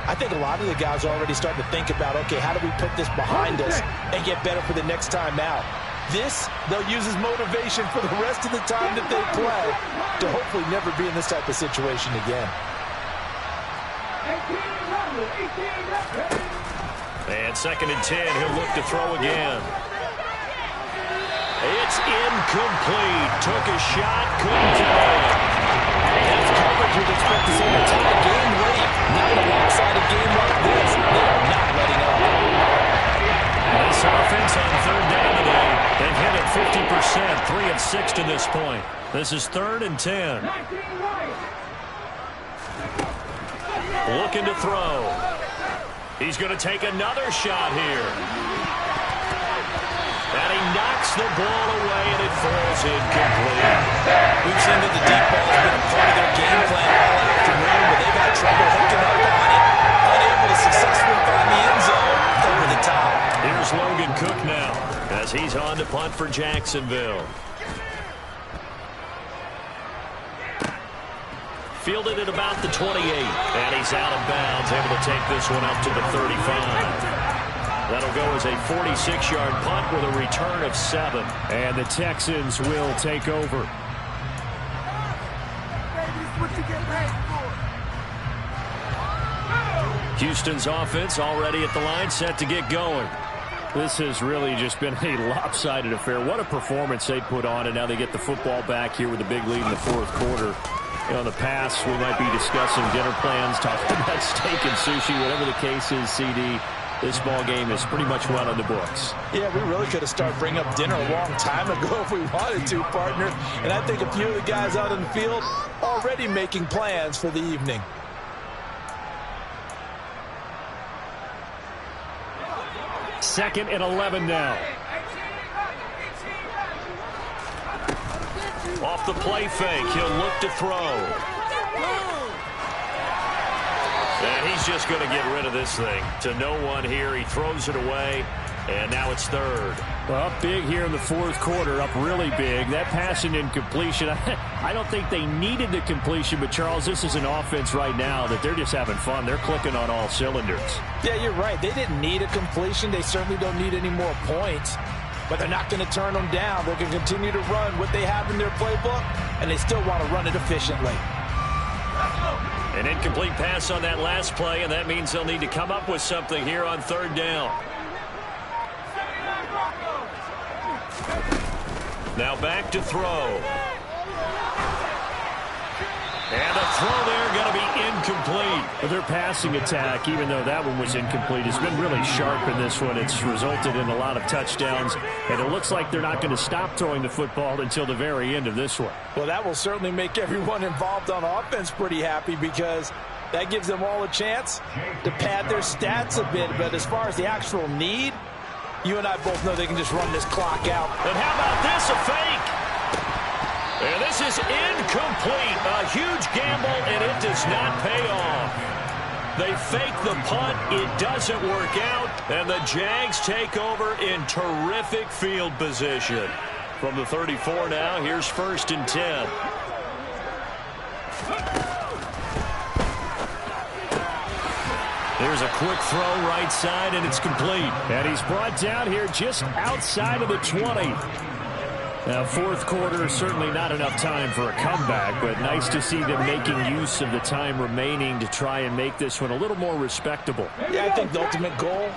I think a lot of the guys are already starting to think about, okay, how do we put this behind us and get better for the next time out? This, they'll use as motivation for the rest of the time that they play to hopefully never be in this type of situation again. And 2nd and 10, he'll look to throw again. It's incomplete. Took a shot, couldn't get it. That's coverage you'd expect to see in a tie game late. Not in a lopsided game like this. They are not letting up. This offense on 3rd down today, they've hit it 50%, 3 of 6 to this point. This is 3rd and 10. Looking to throw. He's going to take another shot here. And he knocks the ball away, and it falls incomplete. We've seen that the deep ball has been a part of their game plan all afternoon, but they've had trouble hooking up on it. Unable to successfully find the end zone over the top. Here's Logan Cook now as he's on to punt for Jacksonville. Fielded at about the 28, and he's out of bounds, able to take this one up to the 35. That'll go as a 46-yard punt with a return of 7. And the Texans will take over. Houston's offense already at the line, set to get going. This has really just been a lopsided affair. What a performance they put on, and now they get the football back here with a big lead in the fourth quarter. You know, in the past, we might be discussing dinner plans, talking about steak and sushi, whatever the case is, CD. This ball game is pretty much well in the books. Yeah, we really could have started bringing up dinner a long time ago if we wanted to, partner. And I think a few of the guys out in the field already making plans for the evening. Second and 11 now. Off the play fake, he'll look to throw. And he's just going to get rid of this thing to no one here. He throws it away, and now it's 3rd. Well, up big here in the fourth quarter, up really big. That pass and incompletion, I don't think they needed the completion, but, Charles, this is an offense right now that they're just having fun. They're clicking on all cylinders. Yeah, you're right. They didn't need a completion. They certainly don't need any more points, but they're not going to turn them down. They're going to continue to run what they have in their playbook, and they still want to run it efficiently. An incomplete pass on that last play, and that means they'll need to come up with something here on 3rd down. Now back to throw. And the throw there going to be incomplete. But their passing attack, even though that one was incomplete, has been really sharp in this one. It's resulted in a lot of touchdowns, and it looks like they're not going to stop throwing the football until the very end of this one. Well, that will certainly make everyone involved on offense pretty happy because that gives them all a chance to pad their stats a bit. But as far as the actual need, you and I both know they can just run this clock out. And how about this, a fake? And this is incomplete. A huge gamble, and it does not pay off. They fake the punt. It doesn't work out, and the Jags take over in terrific field position. From the 34 now, here's 1st and 10. There's a quick throw right side, and it's complete. And he's brought down here just outside of the 20. Now, fourth quarter, certainly not enough time for a comeback, but nice to see them making use of the time remaining to try and make this one a little more respectable. Yeah, I think the ultimate goal,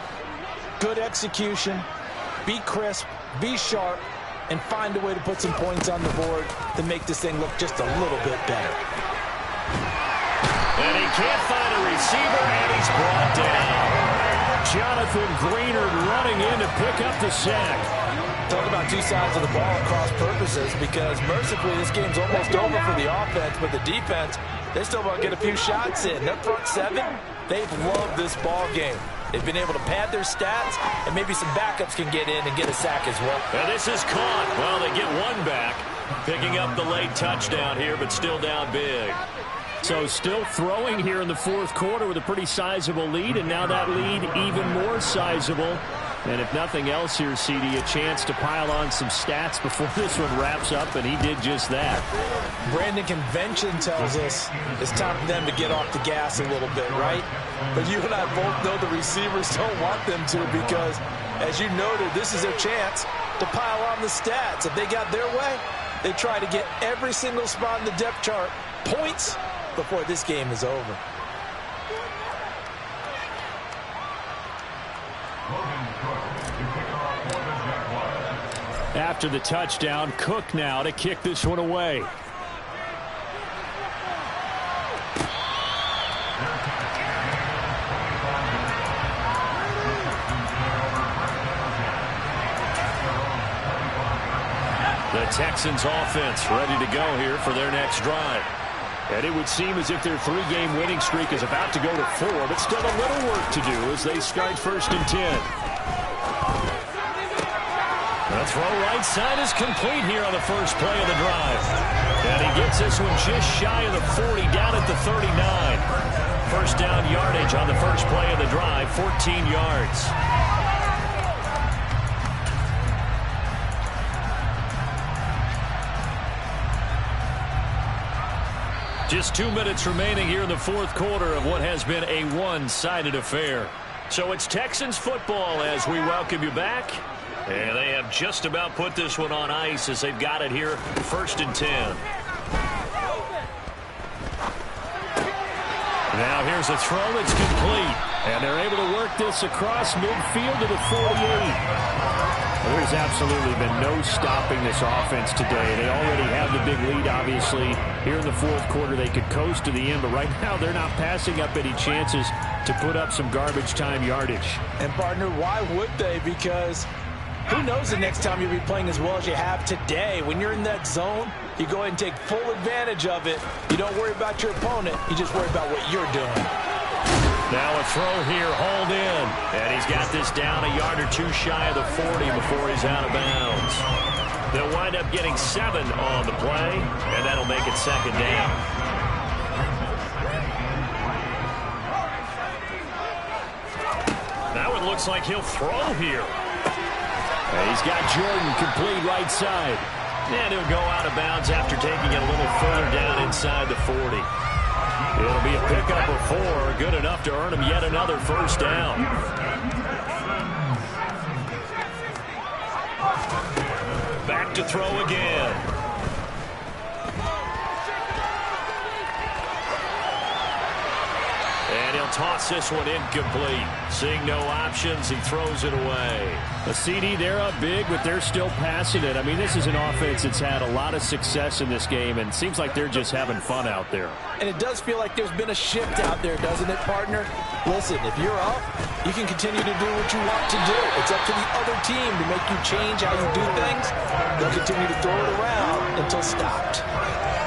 good execution, be crisp, be sharp, and find a way to put some points on the board to make this thing look just a little bit better. And he can't find a receiver, and he's brought down. Jonathan Greenard running in to pick up the sack. Talk about two sides of the ball at cross purposes, because mercifully this game's almost over for the offense, but the defense, they still want to get a few shots in. Their front seven, they've loved this ball game. They've been able to pad their stats, and maybe some backups can get in and get a sack as well. And this is caught. Well, they get one back, picking up the late touchdown here, but still down big. So still throwing here in the fourth quarter with a pretty sizable lead, and now that lead even more sizable. And if nothing else here, CD, a chance to pile on some stats before this one wraps up, and he did just that. Brandon, convention tells us it's time for them to get off the gas a little bit, right? But you and I both know the receivers don't want them to, because, as you noted, this is their chance to pile on the stats. If they got their way, they try to get every single spot in the depth chart points before this game is over. After the touchdown, Cook now to kick this one away. The Texans offense ready to go here for their next drive. And it would seem as if their three-game winning streak is about to go to 4, but still a little work to do as they start 1st and 10. The throw right side is complete here on the first play of the drive. And he gets this one just shy of the 40, down at the 39. First down yardage on the first play of the drive, 14 yards. Just 2 minutes remaining here in the fourth quarter of what has been a one-sided affair. So it's Texans football as we welcome you back. And they have just about put this one on ice as they've got it here, 1st and 10. Now here's a throw that's complete. And they're able to work this across midfield to the 48. There's absolutely been no stopping this offense today. They already have the big lead, obviously. Here in the fourth quarter, they could coast to the end, but right now they're not passing up any chances to put up some garbage time yardage. And, partner, why would they? Because who knows the next time you'll be playing as well as you have today. When you're in that zone, you go ahead and take full advantage of it. You don't worry about your opponent. You just worry about what you're doing. Now a throw here, hauled in. And he's got this down a yard or two shy of the 40 before he's out of bounds. They'll wind up getting 7 on the play, and that'll make it 2nd down. Now it looks like he'll throw here. And he's got Jordan complete right side. And he'll go out of bounds after taking it a little further down inside the 40. It'll be a pickup of 4, good enough to earn him yet another first down. Back to throw again. And he'll toss this one incomplete. Seeing no options, he throws it away. A CD, they're up big, but they're still passing it. I mean, this is an offense that's had a lot of success in this game, and it seems like they're just having fun out there. And it does feel like there's been a shift out there, doesn't it, partner? Listen, if you're up, you can continue to do what you want to do. It's up to the other team to make you change how you do things. They'll continue to throw it around until stopped.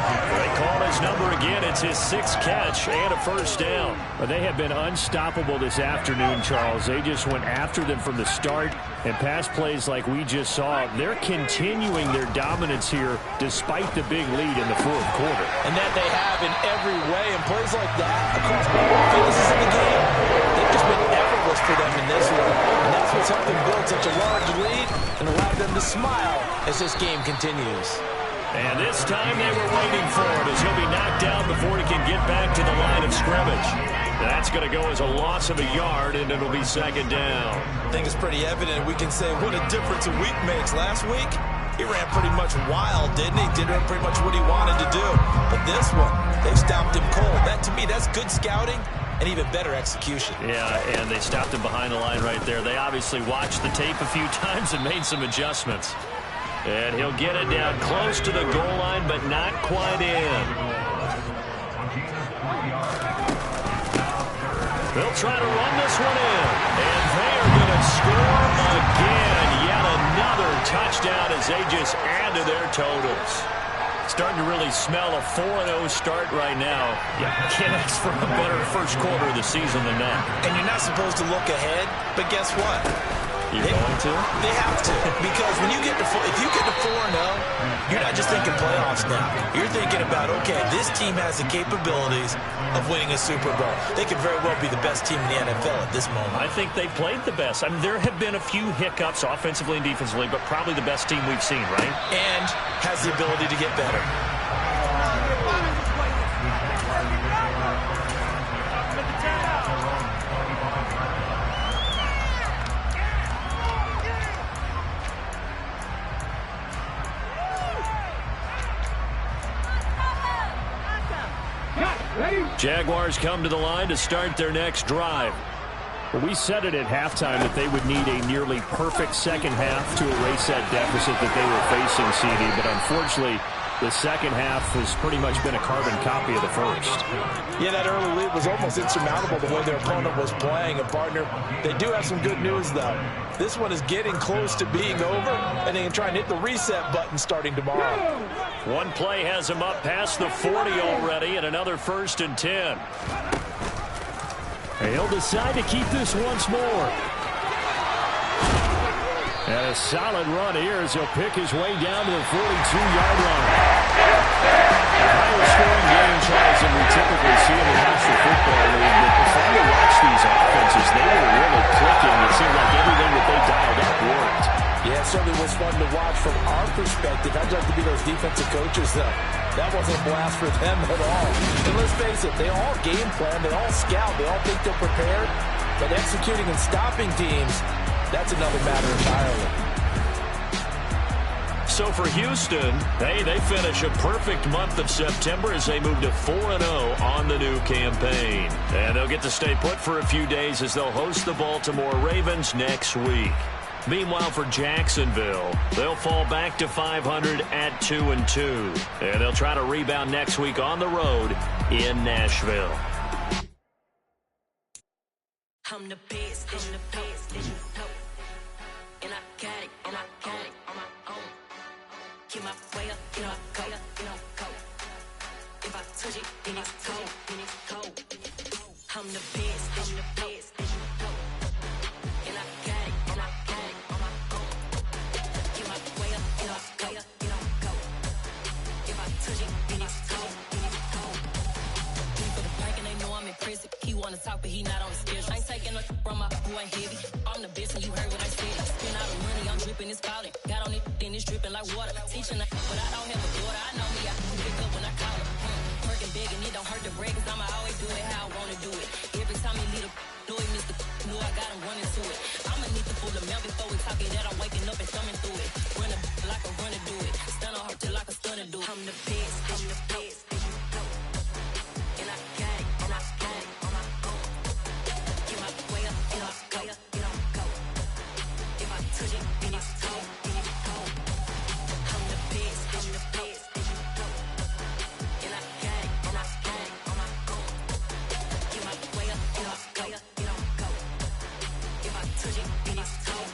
They call his number again. It's his 6th catch and a first down. But they have been unstoppable this afternoon, Charles. They just went after them from the start, and pass plays like we just saw, they're continuing their dominance here despite the big lead in the fourth quarter. And that they have in every way, and plays like that across all phases of the game, they've just been effortless for them in this one. And that's what's helped them build such a large lead and allowed them to smile as this game continues. And this time they were waiting for it as he'll be knocked down before he can get back to the line of scrimmage. That's going to go as a loss of a yard, and it'll be 2nd down. I think it's pretty evident. We can say what a difference a week makes. Last week, he ran pretty much wild, didn't he? Did pretty much what he wanted to do. But this one, they stopped him cold. That, to me, that's good scouting and even better execution. Yeah, and they stopped him behind the line right there. They obviously watched the tape a few times and made some adjustments. And he'll get it down close to the goal line, but not quite in. They'll try to run this one in. And they are going to score again. Yet another touchdown as they just add to their totals. Starting to really smell a 4-0 start right now. You can't ask for a better first quarter of the season than that. And you're not supposed to look ahead, but guess what? You're going to? They have to. Because when you get to if you get to 4-0, you're not just thinking playoffs now. You're thinking about, okay, this team has the capabilities of winning a Super Bowl. They could very well be the best team in the NFL at this moment. I think they played the best. I mean, there have been a few hiccups offensively and defensively, but probably the best team we've seen, right? And has the ability to get better. Jaguars come to the line to start their next drive. Well, we said it at halftime that they would need a nearly perfect second half to erase that deficit that they were facing, CD, but unfortunately, the second half has pretty much been a carbon copy of the first. Yeah, that early lead was almost insurmountable the way their opponent was playing. And, partner, they do have some good news, though. This one is getting close to being over, and they can try and hit the reset button starting tomorrow. One play has him up past the 40 already, and another 1st and 10. He'll decide to keep this once more. And a solid run here as he'll pick his way down to the 42-yard line. The higher scoring game, Charles, than we typically see in the National Football League. But if I watch these offenses, they were really clicking. It seemed like everything that they dialed up worked. Yeah, it certainly was fun to watch from our perspective. I'd like to be those defensive coaches, though. That wasn't a blast for them at all. And let's face it, they all game plan, they all scout, they all think they're prepared. But executing and stopping teams, that's another matter entirely. So for Houston, hey, they finish a perfect month of September as they move to 4-0 on the new campaign. And they'll get to stay put for a few days as they'll host the Baltimore Ravens next week. Meanwhile, for Jacksonville, they'll fall back to 500 at 2-2. And they'll try to rebound next week on the road in Nashville. I'm the best, I'm the best, and you know. And I got it, on my own. Get my way up, you know, go. If I touch it, then it's cold. I'm the best, and you know. And I got it, on my own. Get my way up, you know, go. If I touch it, then it's cold. For the bank and they know I'm in prison. He wanna talk, but he not on the schedule. I ain't taking no from my boy heavy. I'm the best, and you heard what I said. Spend all the money, I'm dripping, it's falling. Got on it, then it's dripping like water. Teaching her, but I don't have a daughter. I know me, I can pick up when I call her. Working big, and it don't hurt to break, cause I'ma always do it how I wanna do it. Every time he lead a know he missed the know I got him running to it. I'ma need to pull the mouth before we talk it that I'm waking up and thumbing through it. Run a like a runner do it. Stun on her till like a stunner do it. I'm the best, and you know. And I got it, on my own. Get my way up, you know, go. If I touch it, then it's cold. I'm the best, and you know. And I got it, on my own. Get my way up, you know, go. If I touch it, then it's cold.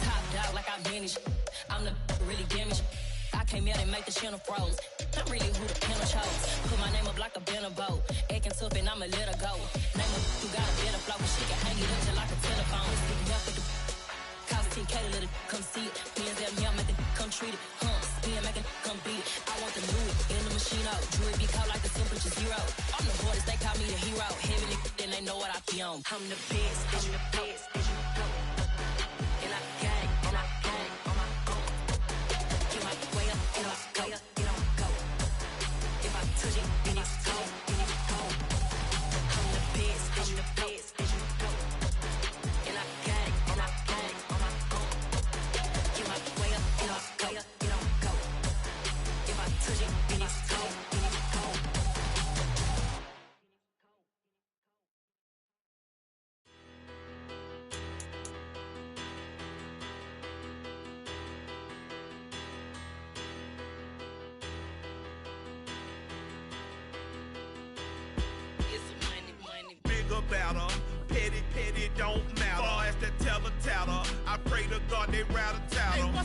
Top dog like I manage. I'm the really damaged. I came out and make the channel froze. I'm really who the panel chose. Put my name up like a banner boat. Acting tough and I'ma let her go. Name her who got a better flow. She can hang it up just like a telephone. Sticking up with the cost 10K to let it come see it. Hands at me, I make it come treat it. Spin, make it come beat it. I want the new in the machine out. Jewelry be caught like the temperature 0. I'm the hardest, they call me the hero. Heavy nigga, then they know what I be on. I'm the best, and you know. And I got it, on my own. Get my way up, you know, go. If I touch it, then it's cold. I'm the best, and you know. And I got it, on my own. Get my way up, you know, go. If I touch it, then it's cold. About her. Petty, don't matter. Far as that tell-a-tatter, I pray to God they rat a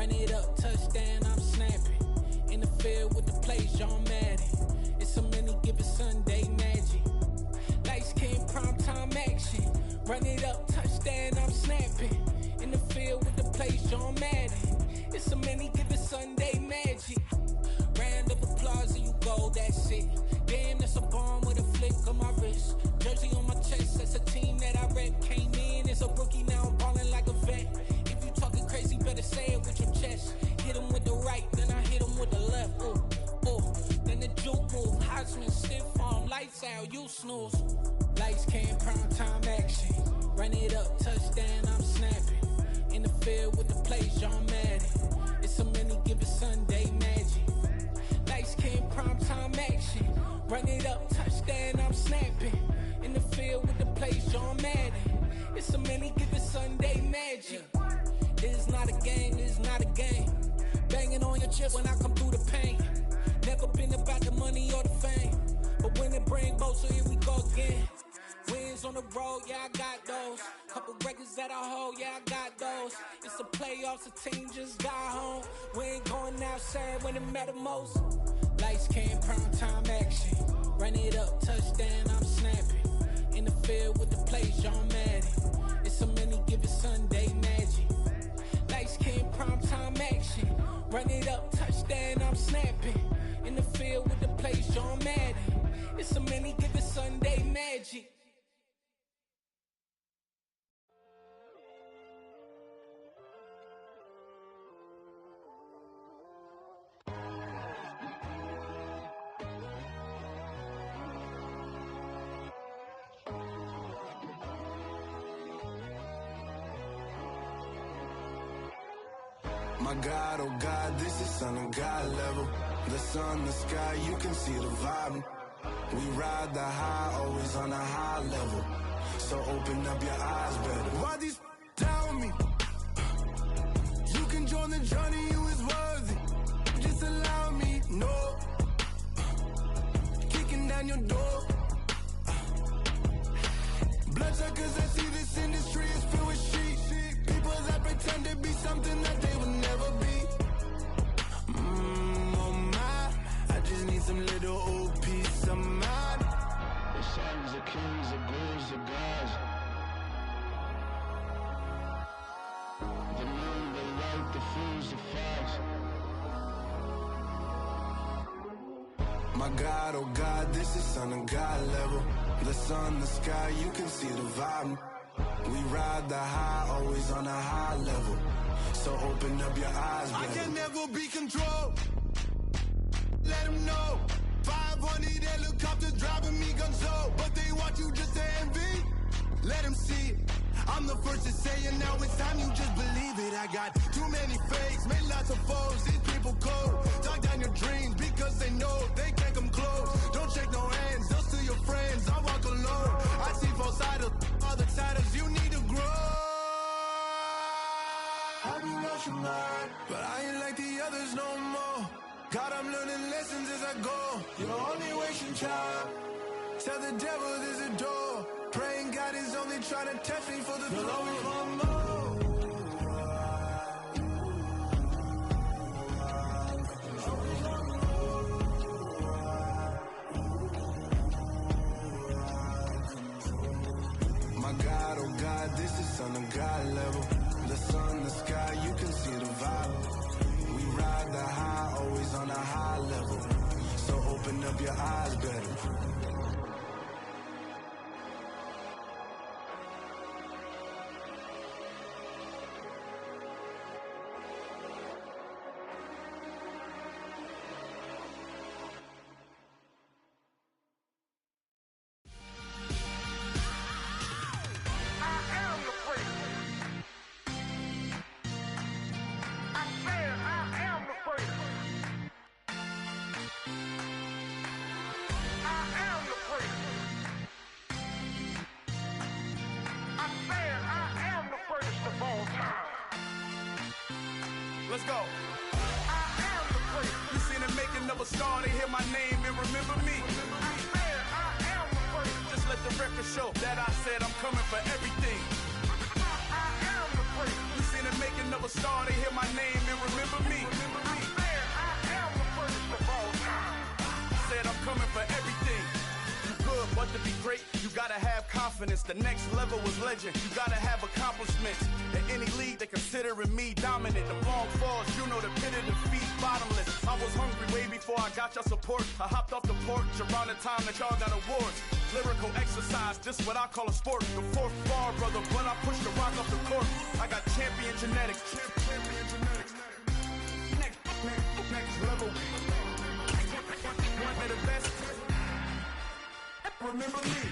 Run it up, touchdown, I'm snapping. In the field with the plays, John Madean. It's a many given Sunday magic. Lights came primetime action. Run it up, touchdown, I'm snapping. In the field with the plays, John Madean. It's a many given Sunday magic. Round of applause and you go, that's it. Damn, that's a bomb with a flick on my wrist. Jersey on my chest, that's a team that I rep. Came in as a rookie, now I'm ballin' like a vet. If you talking crazy, better say it with your chest. Hit him with the right, then I hit him with the left. Ooh, ooh, then the juke move. Heisman, stiff arm, lights out, you snooze. Lights came, prime time action. Run it up, touchdown, I'm snapping. In the field with the plays, John Madean. It's a many given Sunday magic. Lights came, prime time action. Run it up, touchdown, I'm snapping. In the field with the plays, John Madean. It's a many given Sunday magic. This is not a game, this is not a game. Banging on your chest when I come through the pain. Never been about the money or the fame. But when it bring both, so here we go again. Wins on the road, yeah, I got those. Couple records that I hold, yeah, I got those. It's the playoffs, the team just got home. We ain't going outside when it matter most. Lights came, prime time action. Run it up, touchdown, I'm snapping. In the field with the plays, John Madean. It's a many given Sunday magic. Lights came, prime time action. Run it up, touchdown, I'm snapping. In the field with the plays, John Madean. It's a many given Sunday magic. My God, oh God, this is Son of God level. The sun, the sky, you can see the vibe. We ride the high, always on a high level. So open up your eyes better. Why these tell me? You can join the journey, you is worthy. Just allow me, no. Kicking down your door. Bloodsuckers, I see this industry is filled with sheep. People that pretend to be something that they will never be. Oh my, I just need some little old peace of mind. The sons of kings, the gurus of gods. The moon, the light, the fools, the facts. My God, oh God, this is Son of God level. The sun, the sky, you can see the vibe. We ride the high, always on a high level. So open up your eyes, baby. I can never be controlled. Let them know. 500 helicopters driving me gonzo. But they want you just to envy. Let them see it. I'm the first to say it, now it's time you just believe it. I got too many fakes, made lots of foes. These people cold. Talk down your dreams because they know they can't come close. Don't shake no hands, those to your friends. I walk alone. I see both sides of other titles. You need to grow. Have you lost your mind? But I ain't like the others no more. God, I'm learning lessons as I go. You're only wasting time. Tell the devil there's a door. Praying God is only trying to test me for the glory for more. My God, oh God, this is Son of God level. The sun, the sky, you can see the vibe. We ride the high, always on a high level. So open up your eyes better. Let's go. I am the place. You seen the making of a star, they hear my name and remember me. I am the place. Just let the record show that I said I'm coming for everything. I am the place. You seen the making of a star, they hear my name and remember me. I am the first of all time. Said I'm coming for everything. You good, but to be great, you gotta have confidence. The next level was legend. You gotta have accomplishments. In any league, they considering me dominant. The long falls, you know the pit of defeat, bottomless. I was hungry way before I got your support. I hopped off the porch around the time that y'all got awards. Lyrical exercise, this what I call a sport. The fourth bar, brother, when I push the rock off the court. I got champion genetics. Next level. One of the best. Remember me.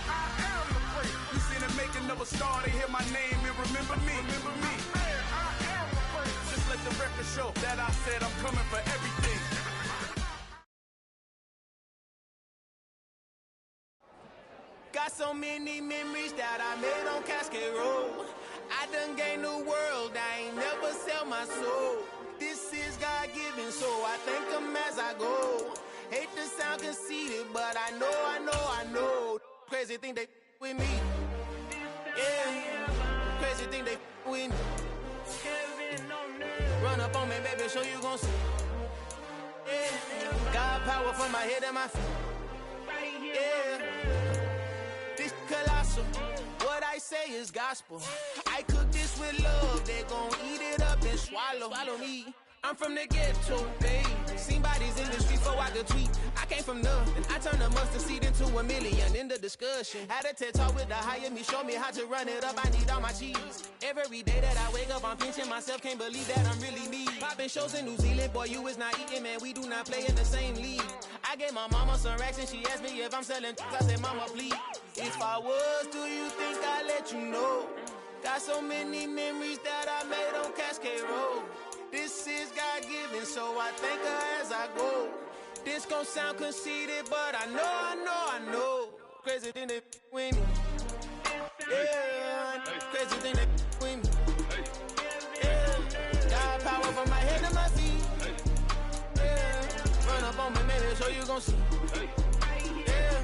I am the first. You see the making of a star, they hear my name and remember me. Remember me. I am the first. Just let the record show that I said I'm coming for everything. Got so many memories that I made on Cascade Road. I done gained the world, I ain't never sell my soul. This is God-given, so I thank him as I go. Hate to sound conceited, but I know. Crazy thing they with me. Yeah, crazy thing they with me. Run up on me, baby, show you gon' see. Yeah, God power from my head and my feet. Yeah, this colossal. What I say is gospel. I cook this with love, they gon' eat it up and swallow me. I'm from the ghetto, babe. Seen bodies in the streets before I could tweet. I came from nothing. I turned a mustard seed into a million in the discussion. Had a TED talk with the higher me, show me how to run it up. I need all my cheese. Every day that I wake up, I'm pinching myself. Can't believe that I'm really me. Popping shows in New Zealand, boy, you is not eating, man. We do not play in the same league. I gave my mama some racks and she asked me if I'm selling. I said, mama, please. If I was, do you think I'd let you know? Got so many memories that I made on Cascade Road. This is God-given, so I thank her as I go. This gon' sound conceited, but I know. Crazy thing they with me. Yeah, crazy thing they with me. Yeah, God power from my head to my feet. Yeah, run up on me, maybe, so you gon' see. Yeah.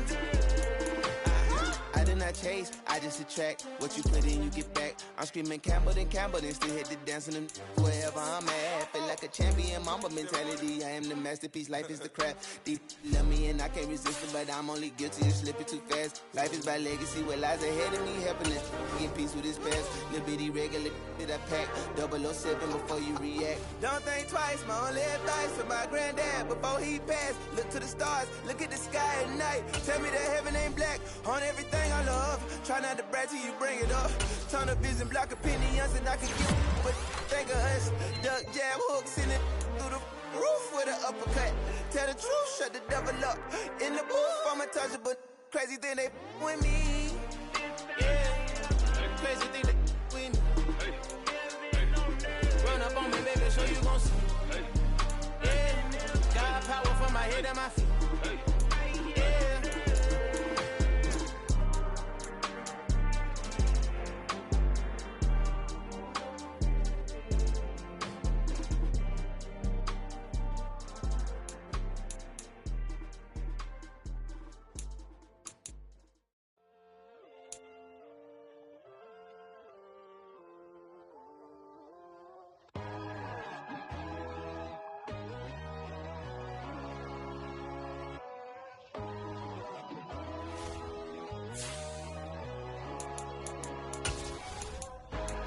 I did not chase, I just attract. What you put in, you get back. I'm screaming Campbell, then still hit the dancing and wherever I'm at. Feel like a champion, mamba mentality. I am the masterpiece, life is the crap. Deep love me and I can't resist it, but I'm only guilty of slipping too fast. Life is by legacy, what lies ahead of me, helping it. Get peace with this past. Little bitty regular that I pack. 007 before you react. Don't think twice, my only advice for my granddad before he passed. Look to the stars, look at the sky at night. Tell me that heaven ain't black on everything I love. Try not to brag till you bring it up. Turn a vision, block opinions, and I can get but think of us. Duck, jab, hooks in it through the roof with an uppercut. Tell the truth, shut the devil up. In the booth, I'm untouchable. Crazy thing they with me. Yeah, crazy thing they with me. Run up on me, baby, so you gon' see. Yeah, got power from my head and my feet. Yeah.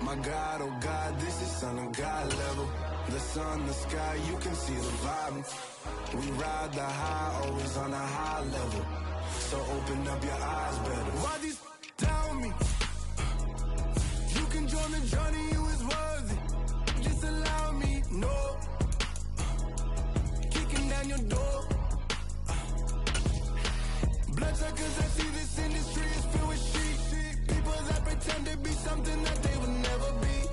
My God, oh God, this is son of God level. The sun, the sky, you can see the vibe. We ride the high, always on a high level. So open up your eyes better. Why these tell me? You can join the journey, you is worthy. Just allow me, no. Kicking down your door. Bloodsuckers, I see this industry is filled with sheep. People that pretend to be something that they would never be.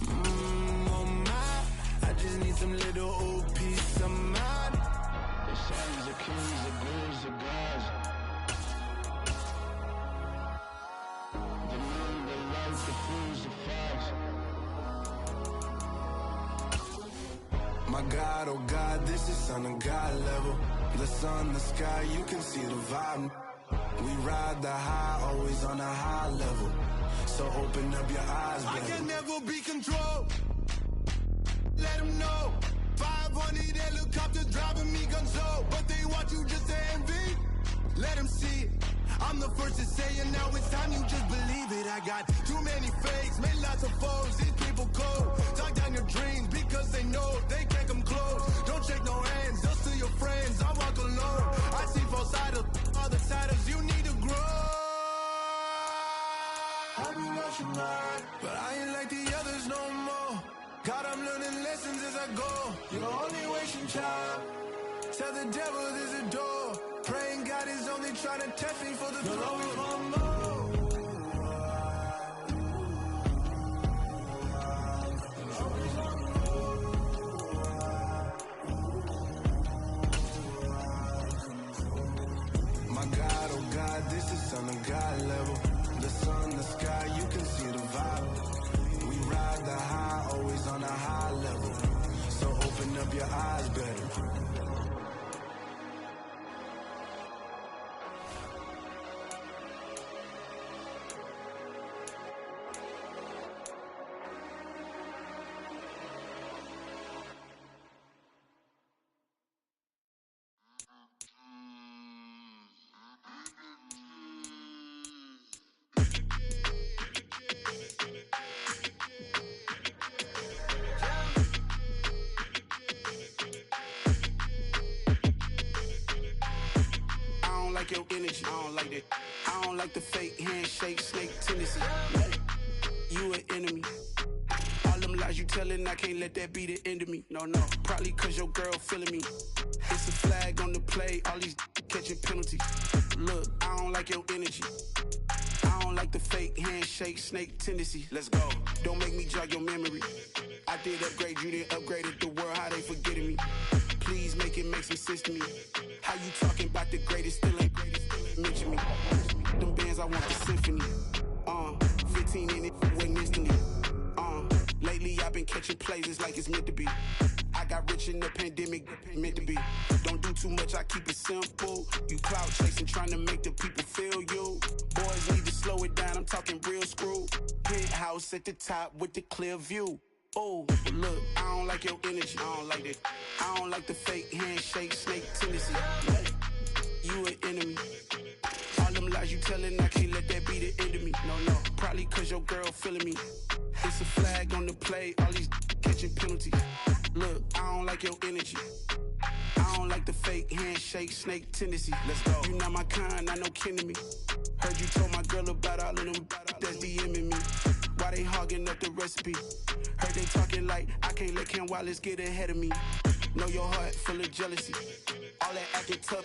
Oh my, I just need some little old peace of mind. The sons of kings, the gurus of gods. The moon, the light, the fools, the facts. My God, oh God, this is son of God level. The sun, the sky, you can see the vibe. We ride the high, always on a high level. So open up your eyes, baby. I can never be controlled. Let them know. 500 helicopters driving me gonzo, but they want you just to envy. Let them see it. I'm the first to say it, now it's time you just believe it. I got too many fakes, made lots of foes, these people cold. Talk down your dreams because they know they can't come close. Don't shake no hands, just to your friends, I walk alone. I see falsettos, other titles, you need to grow. I be lost your mind, but I ain't like the others no more. God, I'm learning lessons as I go. You're only wasting time. Tell the devil there's a door. Praying God is only trying to test me for the glory of my mom. My God, oh God, this is Son of God level. The sun, the sky, you can see the vibe. We ride the high, always on a high level. So open up your eyes, better. Your energy, I don't like that. I don't like the fake handshake, snake tendency. You an enemy. All them lies you telling, I can't let that be the end of me. No, probably cause your girl feeling me. It's a flag on the play, all these catching penalties. Look, I don't like your energy. I don't like the fake handshake, snake tendency. Let's go. Don't make me jog your memory. I did upgrade, you didn't upgrade it. The world, how they forgetting me. Please make it make some sense to me. How you talking about the greatest, still ain't greatest, mention me. Them bands, I want the symphony. 15 in it, went instantly. Lately I've been catching plays, it's like it's meant to be. I got rich in the pandemic, meant to be. Don't do too much, I keep it simple. You clout chasing, trying to make the people feel you. Boys need to slow it down, I'm talking real screw. Penthouse at the top with the clear view. Oh, look, I don't like your energy, I don't like that. I don't like the fake handshake, snake tendency. You an enemy. All them lies you telling, I can't let that be the end of me. No, probably cause your girl feeling me. It's a flag on the play, all these catching penalties. Look, I don't like your energy. I don't like the fake handshake, snake tendency. Let's go. You not my kind, not no kin to me. Heard you told my girl about all of them that's DMing me. Why they hogging up the recipe? Heard they talking like I can't let Ken Wallace get ahead of me. Know your heart full of jealousy. All that acting tough.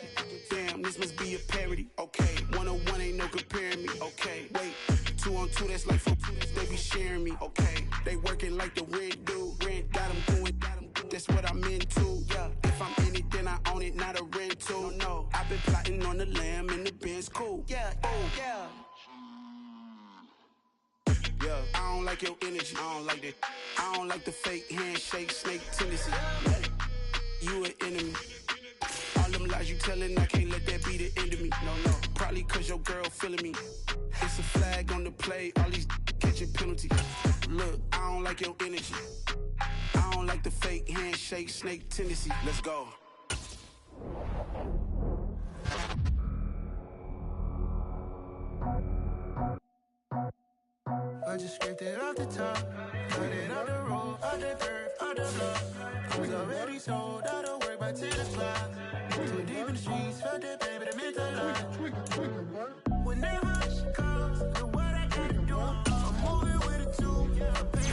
Damn, this must be a parody. Okay, 101 ain't no comparing me. Okay, wait, 2 on 2 that's like 4 they be sharing me. Okay, they working like the rent do. Rent got them doing. That's what I'm into. Yeah, if I'm in it, then I own it, not a rental. No, I've been plotting on the lamb and the Benz cool. Yeah, oh yeah. Yeah, I don't like your energy, I don't like that. I don't like the fake handshake, snake tendency. You an enemy. All them lies you telling, I can't let that be the end of me. No, probably cause your girl feeling me. It's a flag on the play, all these catching penalties. Look, I don't like your energy. I don't like the fake handshake, snake tendency. Let's go. I just scraped it off the top, cut it out the road, out the curve, out the block. I was already sold, out of work by 10 o'clock. Too deep in the streets, felt that baby, that meant a lot. Whenever she calls, know what I gotta do. I'm moving with a two, I pay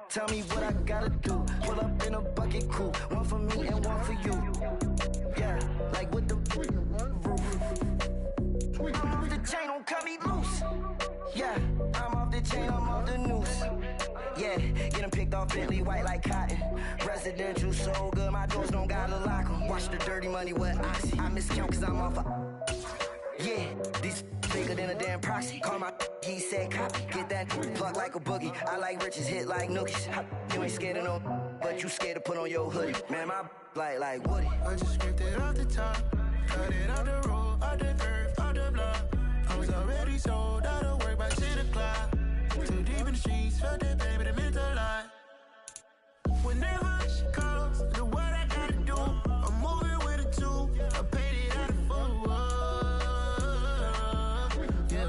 tell me what I gotta do. Pull up in a bucket crew, one for me and one for you. Yeah, like with the roof. I'm off the chain, don't cut me loose. Yeah, I'm off the chain, I'm off the noose. Yeah, get them picked off Bentley, white like cotton. Residential, so good, my doors don't gotta lock them. Watch the dirty money with Oxy. I miscount cause I'm off a... Yeah, these bigger than a damn proxy. Call my he said copy. Get that plug like a boogie. I like riches, hit like nookies. You ain't scared of no, but you scared to put on your hoodie. Man, my like Woody. I just scraped it off the top. Cut it out the road, out the earth, out the block. I was already sold out of work by 10 o'clock. Too deep in the streets, felt that baby, the mental lie. Whenever she calls, do what I gotta do. I'm moving with a two. I paid it out of full. Yeah.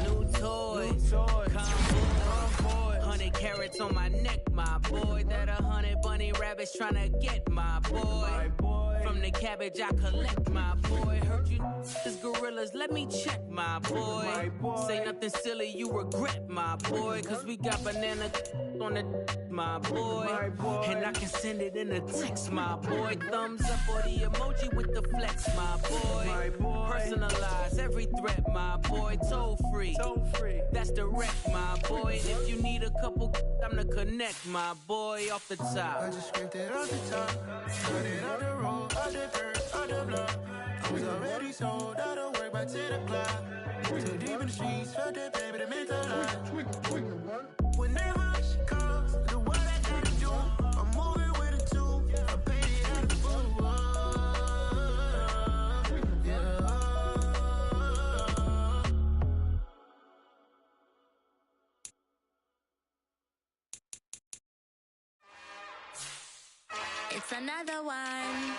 New toys. Convoy. 100 carats on my neck, my boy. That 100 bunny rabbits tryna get my boy. From the cabbage I collect, my boy. Heard you is gorillas, let me check, my boy. Say nothing silly, you regret, my boy. Cause we got banana on the my boy. And I can send it in a text, my boy. Thumbs up or the emoji with the flex, my boy. Personalize every threat, my boy. Toll free, that's direct, my boy. And if you need a couple, I'm the connect, my boy. Off the top, I just scraped it off the top. Cut it out the road, out the dirt, out the block. I was already sold out of work by 10 o'clock. Too deep in the streets, felt that baby, the mental lie. Whenever she calls, do what I gotta do. I'm moving with a two. I paid it out of full. Yeah. It's another one.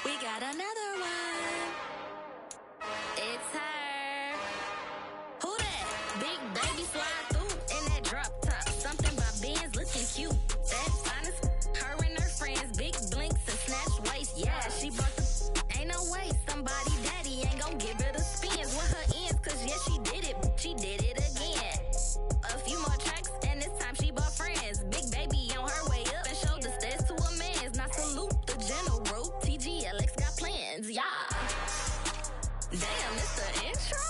We got another one. It's her. Who that? Big baby slide through in that drop top. Something by Benz looking cute. That's honest. Her and her friends, big blinks and snatch waist. Yeah, she brought the. Ain't no way somebody daddy ain't gon' give her the spins with her ends. Cause yeah, she did it. She did it again. A few more tracks and this time she bought friends. Big baby on her way up and showed the stairs to a man's. Now salute the general. TGLX got plans, yeah. Damn, it's the intro?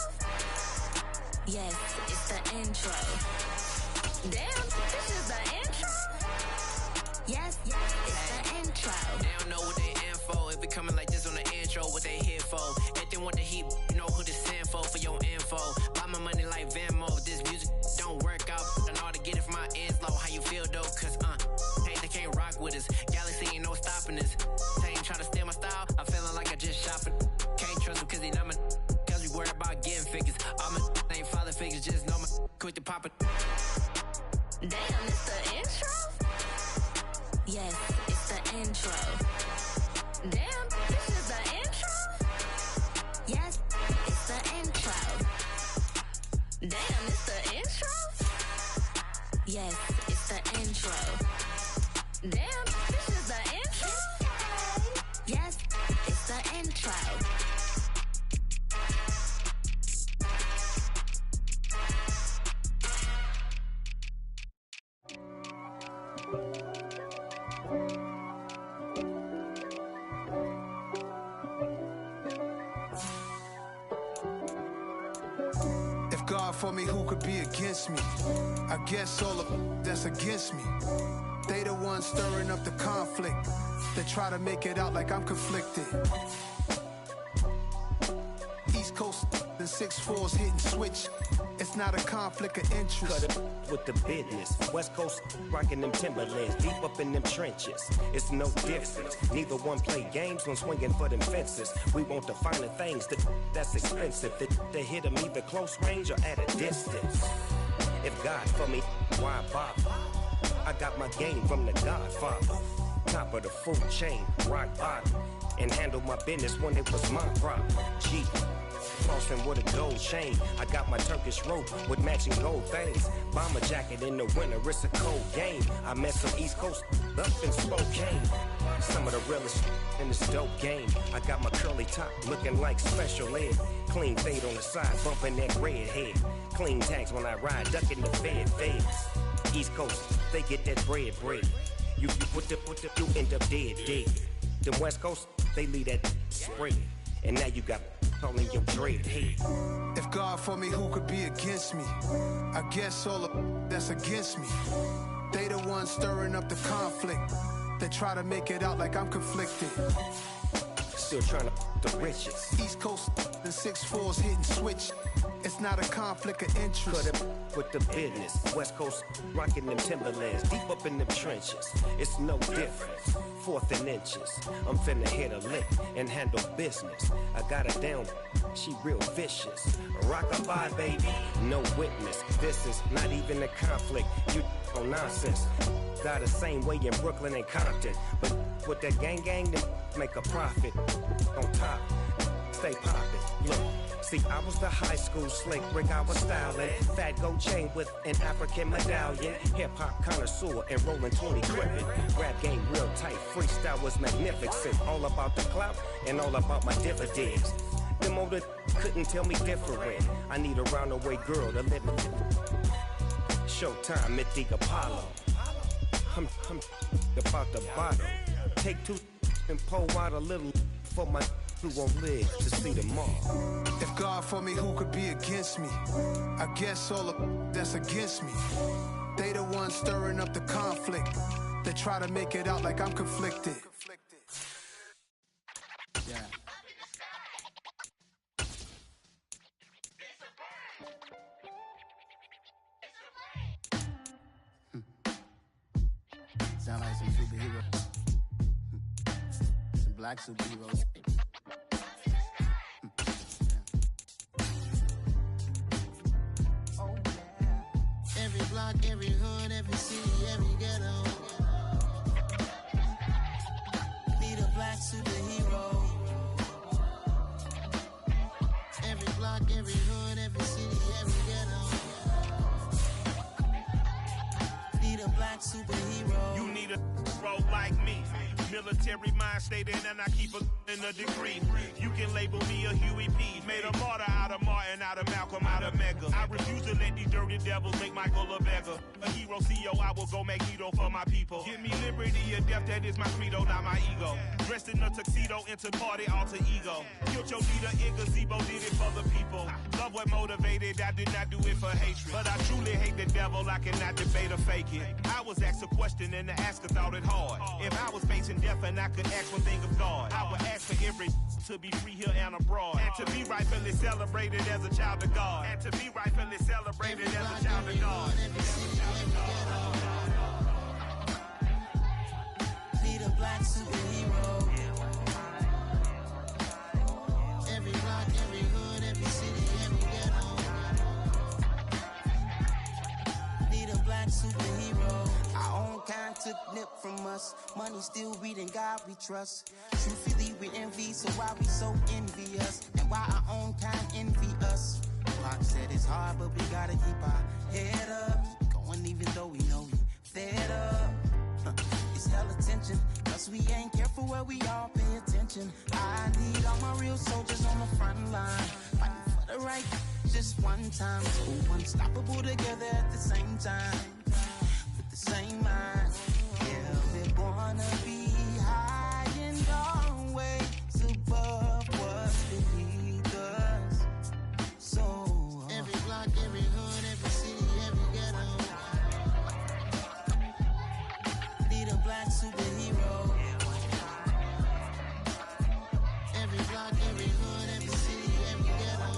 Yes, it's the intro. Damn, this is the intro? Yes, it's the intro. They don't know what they in for. If it coming like this on the intro, what they here for? If they want the heat, you know who to send for your info. Buy my money like Venmo. This music don't work out. I know how to get it from my ends low. How you feel though? Cause, hey, they can't rock with us. Galaxy ain't no stopping us. Trying to steal my style, I'm feeling like I just shopping. Can't trust them cause they not my cause we worried about getting figures. All my ain't father figures, just know my quick to pop it. Damn, it's the intro? Yes, it's the intro. Damn, this is the intro? Yes, it's the intro. Damn, it's the intro? Yes, it's the intro. Damn, this is the intro? Yes, it's the intro. If God for me, who could be against me? I guess all of that's against me. They the ones stirring up the conflict. They try to make it out like I'm conflicted. East Coast and 6'4's hitting switch. It's not a conflict of interest. Cut it with the business. West Coast rocking them Timberlands, deep up in them trenches. It's no difference. Neither one play games when swinging for them fences. We want the finer things that's expensive. They hit them either close range or at a distance. If God for me, why bother? I got my game from the Godfather. Top of the food chain, rock bottom. And handle my business when it was my problem. G. Crossing with a gold chain. I got my Turkish rope with matching gold things. Bomber jacket in the winter, it's a cold game. I met some East Coast up in Spokane. Some of the realest in this dope game. I got my curly top looking like special ed. Clean fade on the side, bumping that red head. Clean tags when I ride, ducking the feds. East Coast, they get that bread. You put the, you end up dead. Them West Coast, they leave that spread. And now you got all in your dread head. If God for me, who could be against me? I guess all of that's against me. They the ones stirring up the conflict. They try to make it out like I'm conflicted. still trying to the riches. East Coast and 6'4s hitting switch. It's not a conflict of interest. Cut up with the business. West Coast rocking them Timberlands, deep up in them trenches. It's no difference. 4th and inches. I'm finna hit a lick and handle business. I got her down, she real vicious. Rock-a-bye, baby, no witness. This is not even a conflict. You on nonsense. Got the same way in Brooklyn and Compton. But with that gang, then make a profit. On top, stay poppin'. Look. See, I was the high school slick Rick, I was styling. Fat gold chain with an African medallion. Hip-hop connoisseur and rolling 20 gripping. Rap game real tight, freestyle was magnificent. All about the clout and all about my dividends. Them older couldn't tell me different. I need a roundaway girl to live in. Showtime at the Apollo. I'm about the bottle. Take 2 and pour out a little for my who won't live to see tomorrow. If God for me, who could be against me? I guess all of that's against me. They the ones stirring up the conflict. They try to make it out like I'm conflicted. Yeah. Sound like some superheroes. Some black superheroes. Every block, every hood, every city, every ghetto. Need a black superhero. Every block, every hood, every city, every ghetto. Need a black superhero. You need a bro like me. Military mind state and I keep in a degree. You can label me a Huey P. Made a martyr out of Martin, out of Malcolm, out of Mega. I refuse to let these dirty devils make Michael a beggar. A hero CEO, I will go Magneto for my people. Give me liberty or death, that is my credo, not my ego. Dressed in a tuxedo, into party, alter ego. Killed your leader, in gazebo, did it for the people. Love what motivated, I did not do it for hatred. But I truly hate the devil, I cannot debate or fake it. I was asked a question and the asker thought it hard. If I was facing death and I could ask one thing of God, I would ask for every to be free here and abroad, and to be rightfully celebrated as a child of God, and to be rightfully celebrated as a child of God. Need a black superhero. Every block, every hood, every city, every ghetto. Need a black superhero. Our own kind took nip from us. Money still reading God we trust. Truthfully we envy, so why we so envious? And why our own kind envy us? Block said it's hard, but we gotta keep our head up. Going even though we know we fed up. It's hell attention, cause we ain't careful where we all pay attention. I need all my real soldiers on the front line, fighting for the right just one time. So unstoppable together at the same time. The same mind, yeah, we're gonna be high and always above what's beneath us. So every block, every hood, every city, every ghetto. Need a black superhero. Every block, every hood, every city, every ghetto.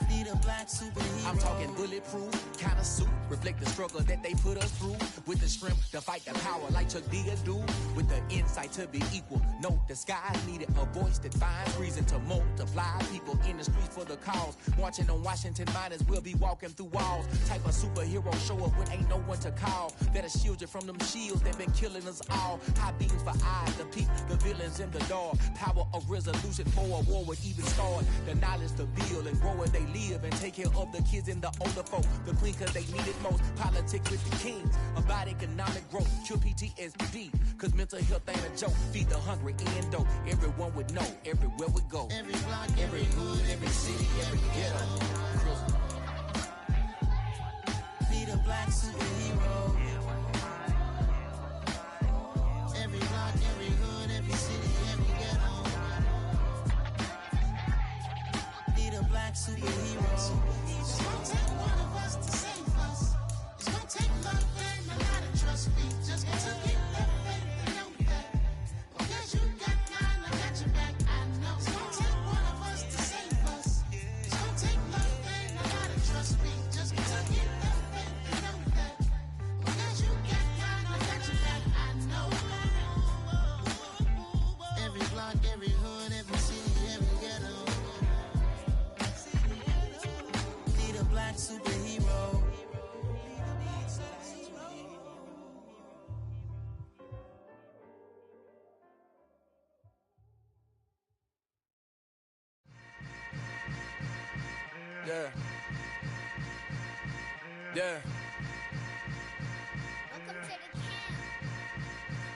Need a black superhero. I'm talking bulletproof kind of suit, reflect the struggle that they put us through, with the strength to fight the power like Chuck D do, with the insight to be equal. Note the skies needed a voice that finds reason to multiply. People in the streets for the cause, marching on Washington miners will be walking through walls. Type of superhero show up when ain't no one to call, that'll shield you from them shields that been killing us all. High beams for eyes to peep the villains in the dark. Power of resolution for a war would even start. The knowledge to build and grow where they live and take care of the kids and the older folk. The queen cause they need it most. Politics with the kings about economic growth. Cure PTSD cause mental health ain't a joke. Feed the hungry and dope. Everyone would know everywhere we go. Every block, every hood, every city, every ghetto. Need a black superhero. Every block, every hood, every city, every ghetto. Need a black superhero. It's gonna take one of us to save us. It's gonna take love and a lot of trust. We just got to get that faith and know that Yeah. Yeah.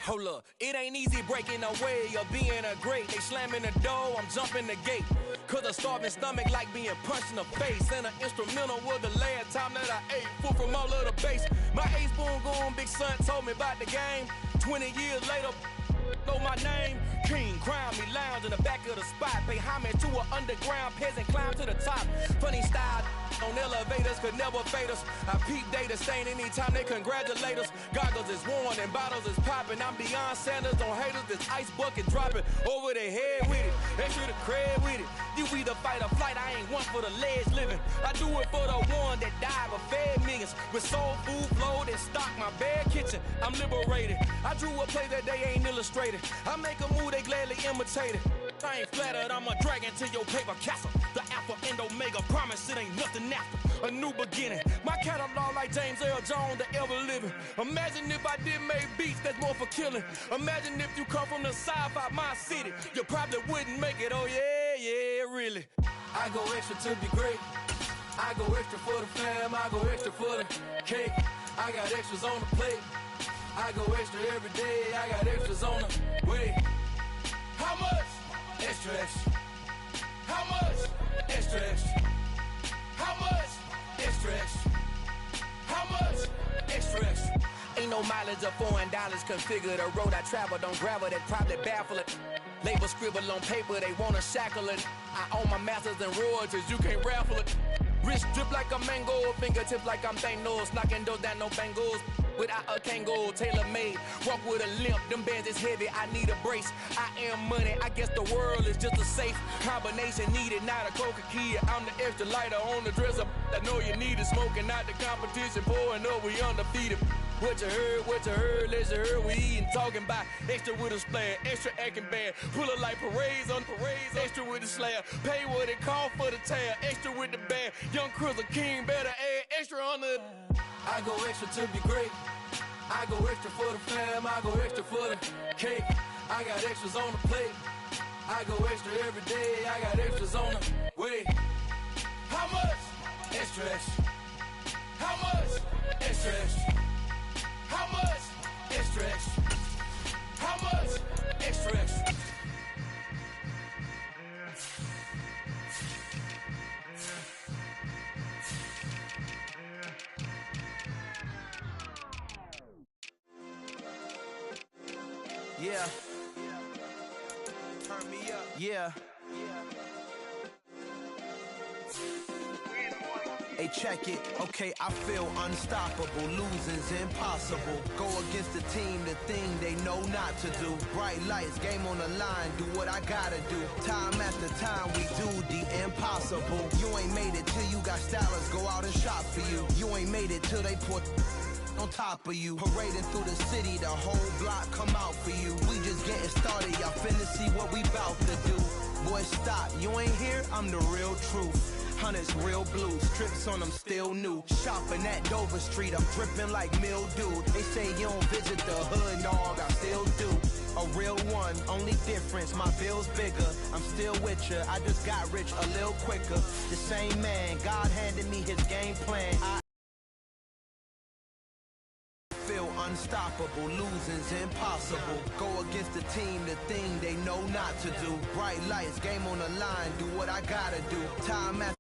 Hold up, it ain't easy breaking away or being a great. They slamming the door, I'm jumping the gate. Cause a starving stomach like being punched in the face. And an instrumental was the last time that I ate. Food from all of the bass. My ace boom goon, big son told me about the game. 20 years later, know my name. King, crown me, lounge in the back of the spot. Pay homage to an underground peasant, climb to the top. Funny style on elevators could never fade us. I peep data stain anytime they congratulate us. Goggles is worn and bottles is popping. I'm Deion Sanders on haters, this ice bucket dropping over their head with it. They should have cred with it. You either fight or flight, I ain't one for the ledge living. I do it for the one that died but fed millions. With soul food flowed and stocked my bare kitchen. I'm liberated. I drew a play that they ain't illustrated. I make a move, they gladly imitate it. I ain't flattered, I'm a dragon to your paper castle. The Alpha and Omega, promise it ain't nothing after. A new beginning. My catalog like James Earl Jones, the ever living. Imagine if I did make beats that's more for killing. Imagine if you come from the sci-fi, my city. You probably wouldn't make it, oh yeah, really. I go extra to be great. I go extra for the fam, I go extra for the cake. I got extras on the plate. I go extra every day, I got extras on the way. How much? Extra, extra. How much? Extra, extra. How much? Extra, extra. How much? Extra, extra. Ain't no mileage of $4 configure the road I travel. Don't gravel that probably baffle it. Label scribble on paper, they wanna shackle it. I own my masters and royalties, you can't raffle it. Wrist drip like a mango, fingertips like I'm Thanos. Knocking those down, no bangles. Without a Kango, tailor-made. Walk with a limp, them bands is heavy, I need a brace. I am money, I guess the world is just a safe combination needed, not a coca key. I'm the extra lighter on the dresser. I know you need it, smoking out the competition, pouring up, we undefeated. What you heard, let you heard, we eatin', talking about extra with a splash, extra acting bad, pull it like parades on parades, extra with the slab, pay what it cost for the tab, extra with the bag, young Crizzle King, better add extra on the. I go extra to be great, I go extra for the fam, I go extra for the cake, I got extras on the plate, I go extra every day, I got extras on the way. How much? Extra, extra. How much? Extra, extra. How much? Extra, extra. How much? Extra, extra. Yeah. Turn me up. Yeah. Hey, check it. Okay, I feel unstoppable. Losing's impossible. Go against the team, the thing they know not to do. Bright lights, game on the line, do what I gotta do. Time after time, we do the impossible. You ain't made it till you got stylists go out and shop for you. You ain't made it till they put on top of you. Parading through the city, the whole block come out for you. We just getting started, y'all finna see what we bout to do. Boy, stop, you ain't here, I'm the real truth. Hunters, real blues, strips on them still new. Shopping at Dover Street, I'm dripping like mildew. They say you don't visit the hood, dog, I still do. A real one, only difference, my bill's bigger. I'm still with ya, I just got rich a little quicker. The same man, God handed me his game plan. I feel unstoppable, losing's impossible. Go against the team, the thing they know not to do. Bright lights, game on the line, do what I gotta do. Time after